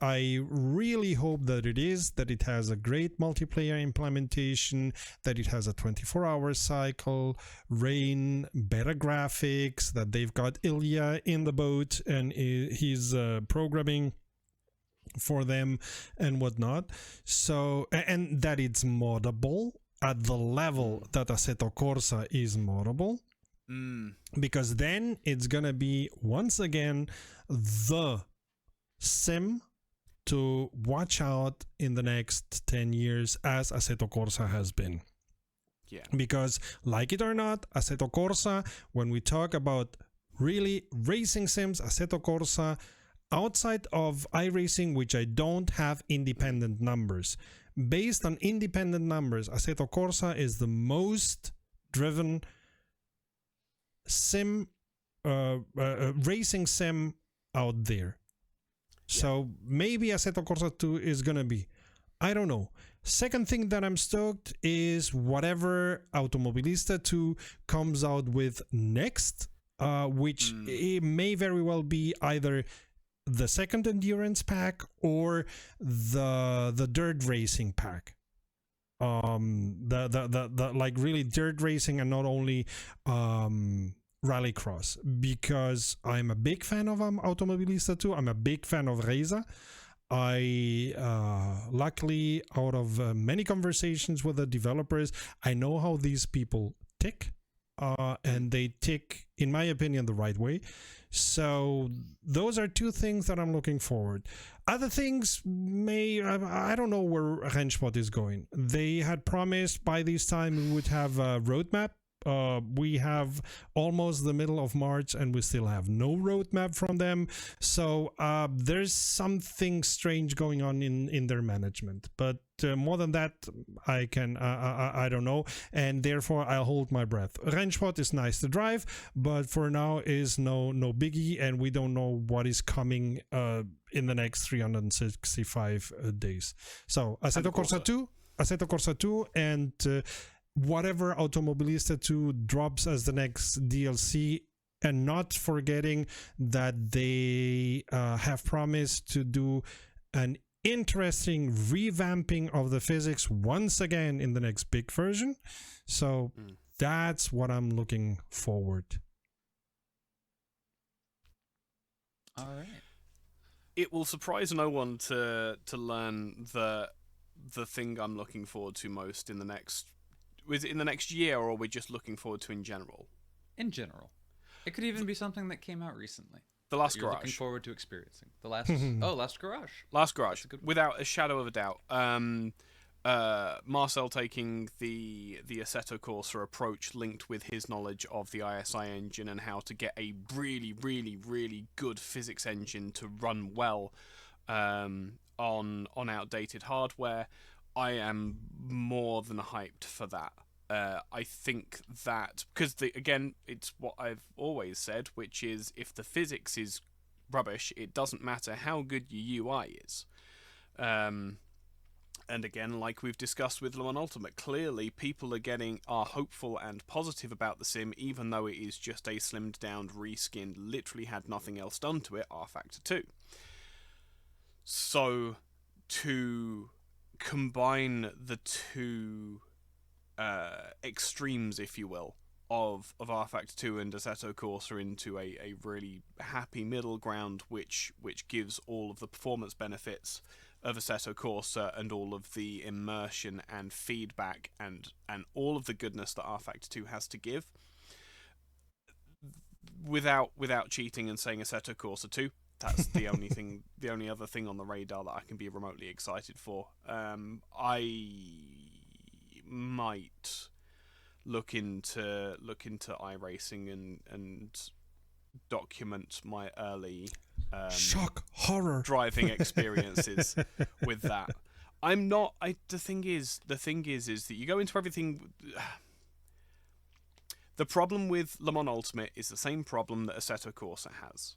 really hope that it has a great multiplayer implementation, that it has a 24-hour cycle, rain, better graphics, that they've got Ilya in the boat and he's programming for them and whatnot. So, and that it's moddable at the level that Assetto Corsa is moddable. Because then it's gonna be once again the sim to watch out in the next 10 years, as Assetto Corsa has been. Because like it or not, Assetto Corsa, when we talk about really racing sims, Assetto Corsa, outside of iRacing, which I don't have independent numbers, based on independent numbers, Assetto Corsa is the most driven sim, racing sim out there. So maybe Assetto Corsa 2 is gonna be, I don't know. Second thing that I'm stoked is whatever Automobilista 2 comes out with next, which it may very well be either the second endurance pack or the dirt racing pack. The like really dirt racing and not only Rallycross, because I'm a big fan of Automobilista 2. I'm a big fan of Reza. I luckily, out of many conversations with the developers, I know how these people tick, and they tick, in my opinion, the right way. So those are two things that I'm looking forward. Other things I don't know where Rennsport is going. They had promised by this time we would have a roadmap. We have almost the middle of March and we still have no roadmap from them. So there's something strange going on in their management. But more than that, I don't know. And therefore, I'll hold my breath. Rennsport is nice to drive, but for now is no biggie. And we don't know what is coming in the next 365 days. So Assetto Corsa 2 and whatever Automobilista 2 drops as the next DLC, and not forgetting that they have promised to do an interesting revamping of the physics once again in the next big version. So that's what I'm looking forward. All right. it will surprise no one to learn that the thing I'm looking forward to most in the next year, or are we just looking forward to in general? In general, it could even be something that came out recently. The Last that you're Garage. Looking forward to experiencing the last. Last Garage. Last Garage. Without a shadow of a doubt. Marcel taking the Assetto Corsa approach, linked with his knowledge of the ISI engine and how to get a really, really, really good physics engine to run well on outdated hardware. I am more than hyped for that. I think that, because again, it's what I've always said, which is if the physics is rubbish, it doesn't matter how good your UI is. And again, like we've discussed with Le Mans Ultimate, clearly people are hopeful and positive about the sim, even though it is just a slimmed down, reskinned, literally had nothing else done to it, R-Factor 2. So, to combine the two extremes, if you will, of R-Factor 2 and Assetto Corsa into a really happy middle ground, which gives all of the performance benefits of Assetto Corsa and all of the immersion and feedback and all of the goodness that R-Factor 2 has to give, without cheating and saying Assetto Corsa 2. That's the only other thing on the radar that I can be remotely excited for. I might look into iRacing and document my early shock horror driving experiences with that. The thing is that you go into everything. The problem with Le Mans Ultimate is the same problem that Assetto Corsa has.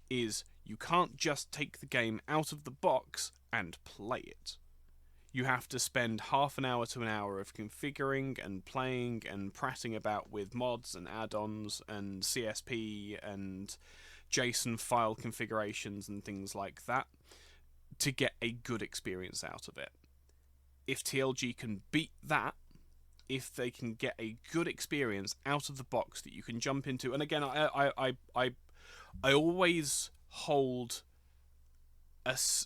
Is you can't just take the game out of the box and play it. You have to spend half an hour to an hour of configuring and playing and prattling about with mods and add-ons and CSP and JSON file configurations and things like that to get a good experience out of it. If TLG can beat that, if they can get a good experience out of the box that you can jump into, and again, I always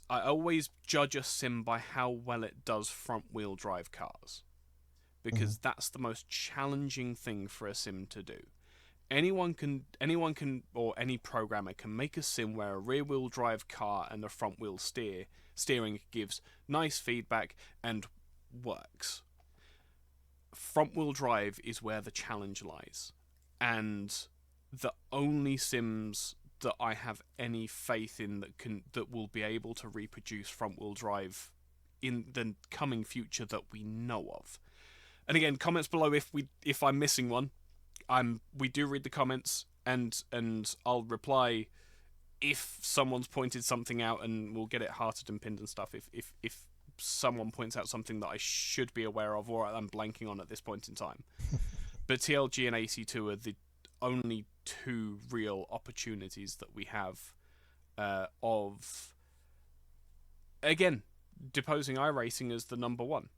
I always judge a sim by how well it does front-wheel drive cars, because that's the most challenging thing for a sim to do. Anyone can, or any programmer can make a sim where a rear-wheel drive car and a front-wheel steering gives nice feedback and works. Front-wheel drive is where the challenge lies, and the only sims that I have any faith in that will be able to reproduce front-wheel drive in the coming future that we know of. And again, comments below if I'm missing one. We do read the comments, and I'll reply if someone's pointed something out, and we'll get it hearted and pinned and stuff if someone points out something that I should be aware of or I'm blanking on at this point in time. But TLG and AC2 are the only two real opportunities that we have of, again, deposing iRacing as the number one.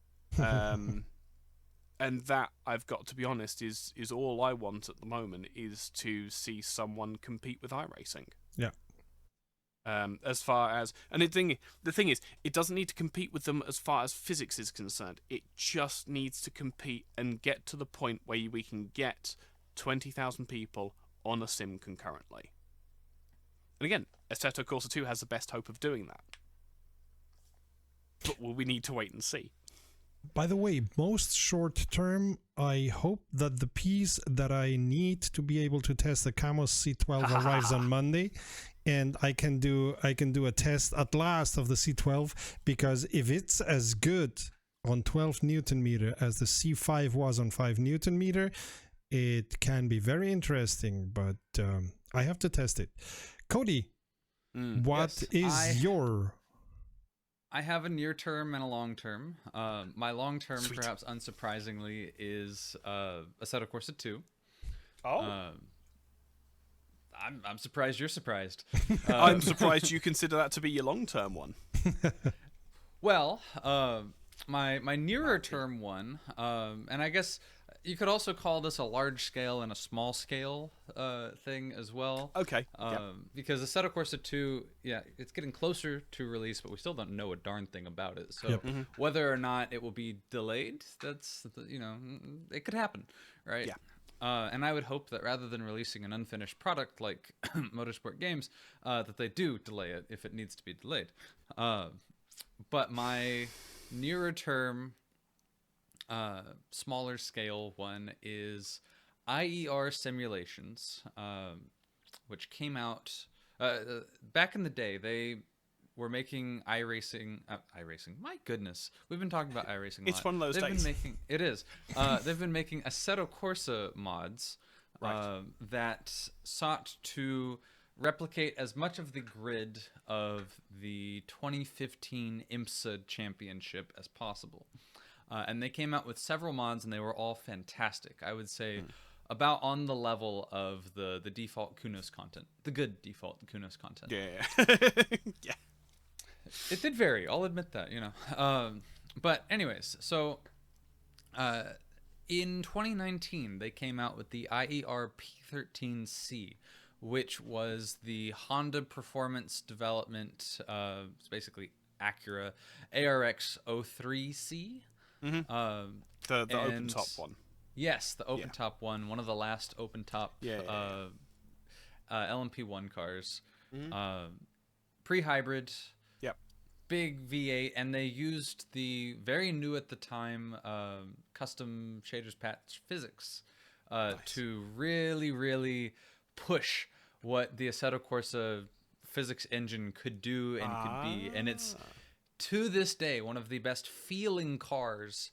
And that, I've got to be honest, is all I want at the moment, is to see someone compete with iRacing. Yeah. As far as, and the thing is, it doesn't need to compete with them as far as physics is concerned. It just needs to compete and get to the point where we can get 20,000 people on a sim concurrently. And again, Assetto Corsa 2 has the best hope of doing that. But we need to wait and see. By the way, most short term, I hope that the piece that I need to be able to test the Kunos C12 arrives on Monday, and I can do a test at last of the C12, because if it's as good on 12 Newton meter as the C5 was on 5 Newton meter, it can be very interesting, but I have to test it. Cody, what is your... I have a near term and a long term. My long term, perhaps unsurprisingly, is Assetto Corsa 2. Oh. I'm surprised you're surprised. I'm surprised you consider that to be your long term one. Well, my nearer term one, and I guess You could also call this a large scale and a small scale thing as well. Okay. Because Assetto Corsa 2, it's getting closer to release, but we still don't know a darn thing about it. So whether or not it will be delayed, that's, it could happen, right? Yeah. And I would hope that rather than releasing an unfinished product like Motorsport games, that they do delay it if it needs to be delayed. But my nearer term, smaller scale one is IER Simulations, which came out back in the day. They were making iRacing. My goodness, we've been talking about iRacing. It's one of those days. It is. They've been making Assetto Corsa mods that sought to replicate as much of the grid of the 2015 IMSA championship as possible. And they came out with several mods, and they were all fantastic. I would say about on the level of the default Kunos content, the good default Kunos content. Yeah. It did vary. I'll admit that, But anyways, so in 2019, they came out with the IER P13C, which was the Honda Performance Development, it's basically Acura ARX 03C. The open top one. Yes, the open top one of the last open top LMP1 cars. Pre-hybrid. Yep. Big V8, and they used the very new at the time custom shaders patch physics to really, really push what the Assetto Corsa physics engine could do and could be. And it's, to this day, one of the best feeling cars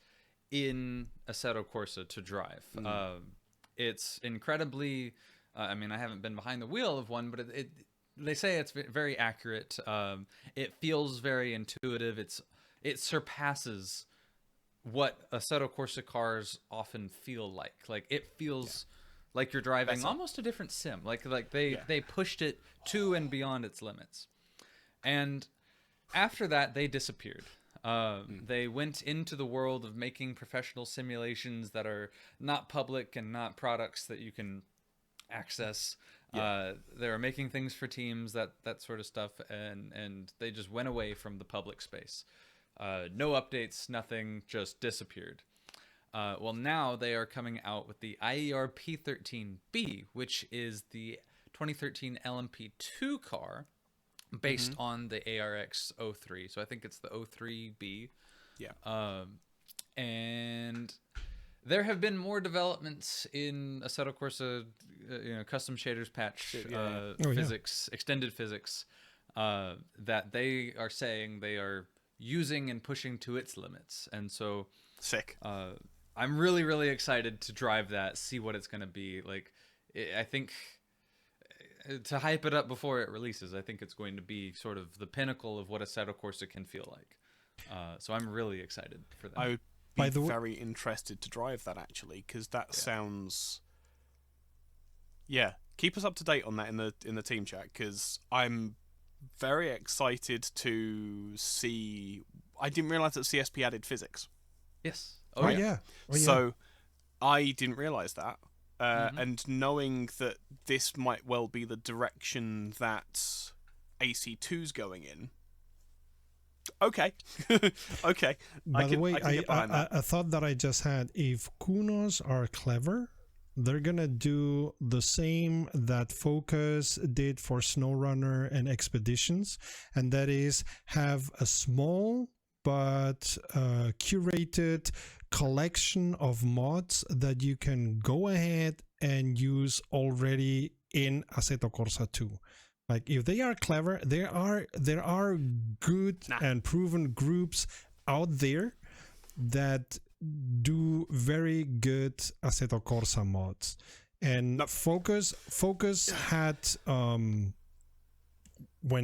in Assetto Corsa to drive. It's incredibly, I haven't been behind the wheel of one, but they say it's very accurate. It feels very intuitive. It surpasses what Assetto Corsa cars often feel like. Like, it feels like you're driving almost a different sim. Like they pushed it to and beyond its limits. And after that, they disappeared. They went into the world of making professional simulations that are not public and not products that you can access. They were making things for teams, that sort of stuff, and they just went away from the public space. No updates, nothing, just disappeared. Well, now they are coming out with the IER P13B, which is the 2013 LMP2 car based on the ARX 03. So I think it's the 03B. Yeah. And there have been more developments in Assetto Corsa, custom shaders patch physics, extended physics, that they are saying they are using and pushing to its limits. And so sick. I'm really, really excited to drive that, see what it's going to be. Like, I think to hype it up before it releases, I think it's going to be sort of the pinnacle of what Assetto Corsa can feel like. So I'm really excited for that. I would be very interested to drive that, actually, because that sounds... Yeah, keep us up to date on that in the team chat, because I'm very excited to see... I didn't realise that CSP added physics. Yes. Oh yeah. So I didn't realise that. And knowing that this might well be the direction that AC2's going in. Okay. Okay. By the way, I thought that I just had, if Kunos are clever, they're going to do the same that Focus did for SnowRunner and Expeditions, and that is have a small but curated collection of mods that you can go ahead and use already in Assetto Corsa 2. Like, if they are clever, there are good and proven groups out there that do very good Assetto Corsa mods. And Focus had when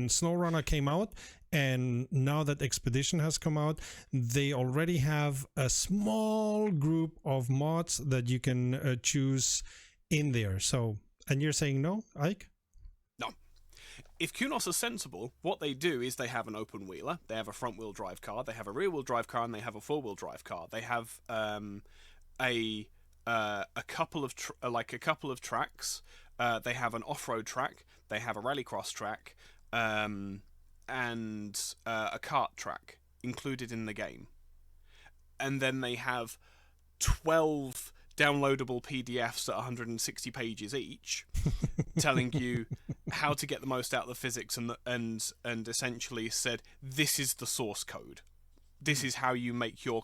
SnowRunner came out, and now that Expedition has come out, they already have a small group of mods that you can choose in there. So, and you're saying no, Ike? No. If Kunos are sensible, what they do is they have an open wheeler, they have a front wheel drive car, they have a rear wheel drive car, and they have a 4-wheel drive car. They have a a couple of tracks. They have an off-road track. They have a rallycross track, and a kart track included in the game. And then they have 12 downloadable PDFs at 160 pages each, telling you how to get the most out of the physics, and essentially said, this is the source code. This is how you make your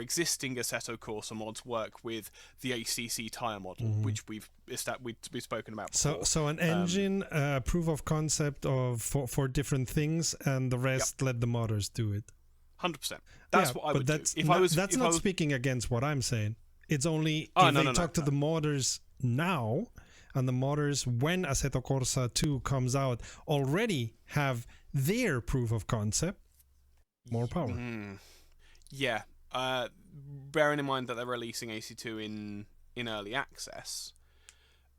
existing Assetto Corsa mods work with the ACC tire model, which we've spoken about before. So an engine, proof of concept for different things, and the rest let the modders do it. 100%. That's what I would do. That's not speaking against what I'm saying. It's only if they talk to the modders now, and the modders, when Assetto Corsa 2 comes out, already have their proof of concept, more power. Yeah. Bearing in mind that they're releasing AC2 in early access,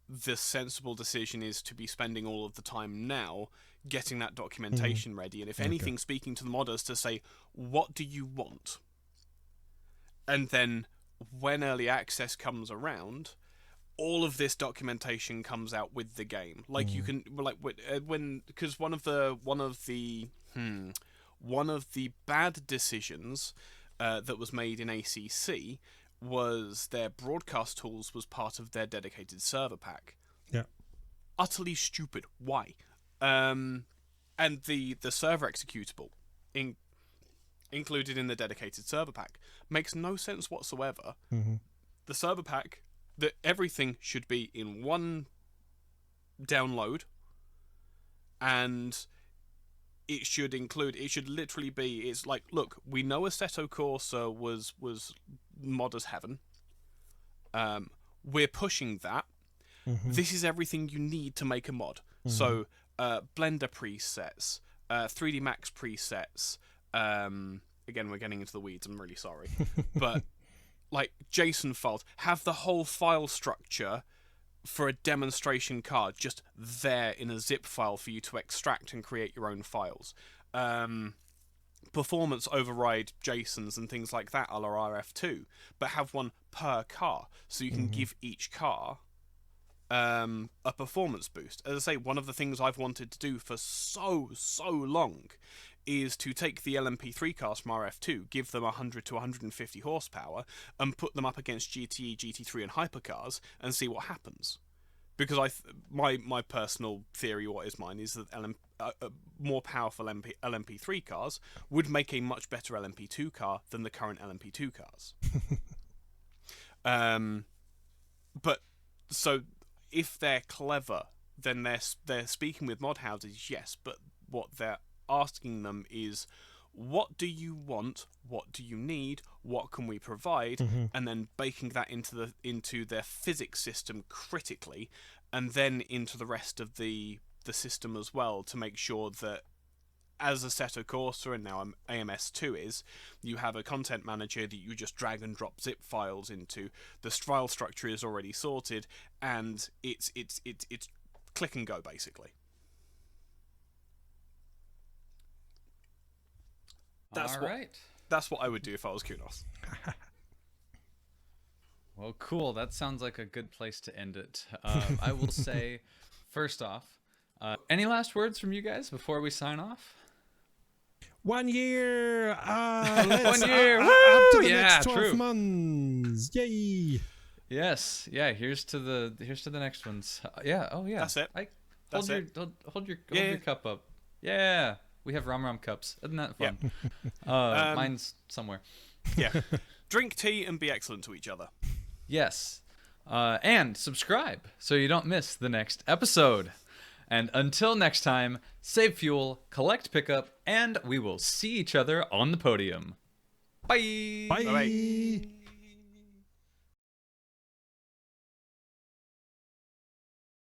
the sensible decision is to be spending all of the time now getting that documentation ready, and if anything, speaking to the modders to say, what do you want? And then when early access comes around, all of this documentation comes out with the game. Like you can, like when because one of the bad decisions that was made in ACC was their broadcast tools was part of their dedicated server pack. Yeah. Utterly stupid. Why? And the server executable included in the dedicated server pack makes no sense whatsoever. The server pack, that everything should be in one download, and it should literally be, it's like, look, we know Assetto Corsa was modders heaven. We're pushing that. This is everything you need to make a mod. So Blender presets, 3D Max presets. Again, we're getting into the weeds. I'm really sorry, but like JSON files, have the whole file structure for a demonstration card just there in a zip file for you to extract and create your own files. Performance override JSONs and things like that a la RF2, but have one per car, so you can give each car a performance boost. As I say, one of the things I've wanted to do for so long is to take the LMP3 cars from RF2, give them 100 to 150 horsepower, and put them up against GTE, GT3 and hypercars and see what happens. Because my personal theory, what is mine, is that more powerful LMP3 cars would make a much better LMP2 car than the current LMP2 cars. But so if they're clever, then they're speaking with mod houses, yes, but what they're asking them is, what do you want, what do you need, what can we provide, and then baking that into their physics system critically, and then into the rest of the system as well, to make sure that, as Assetto Corsa and now AMS2 is, you have a content manager that you just drag and drop zip files into. The file structure is already sorted, and it's click and go basically. That's what I would do if I was Kunos. Well, cool. That sounds like a good place to end it. I will say, first off, any last words from you guys before we sign off? 1 year! 1 year! Up to the next 12 months! Yay! Yes. Yeah. Here's to the next ones. Yeah. Oh yeah. That's it. Hold your cup up. Yeah. We have Rom cups. Isn't that fun? Yeah. Mine's somewhere. Yeah. Drink tea and be excellent to each other. Yes. And subscribe so you don't miss the next episode. And until next time, save fuel, collect pickup, and we will see each other on the podium. Bye. Bye. Bye.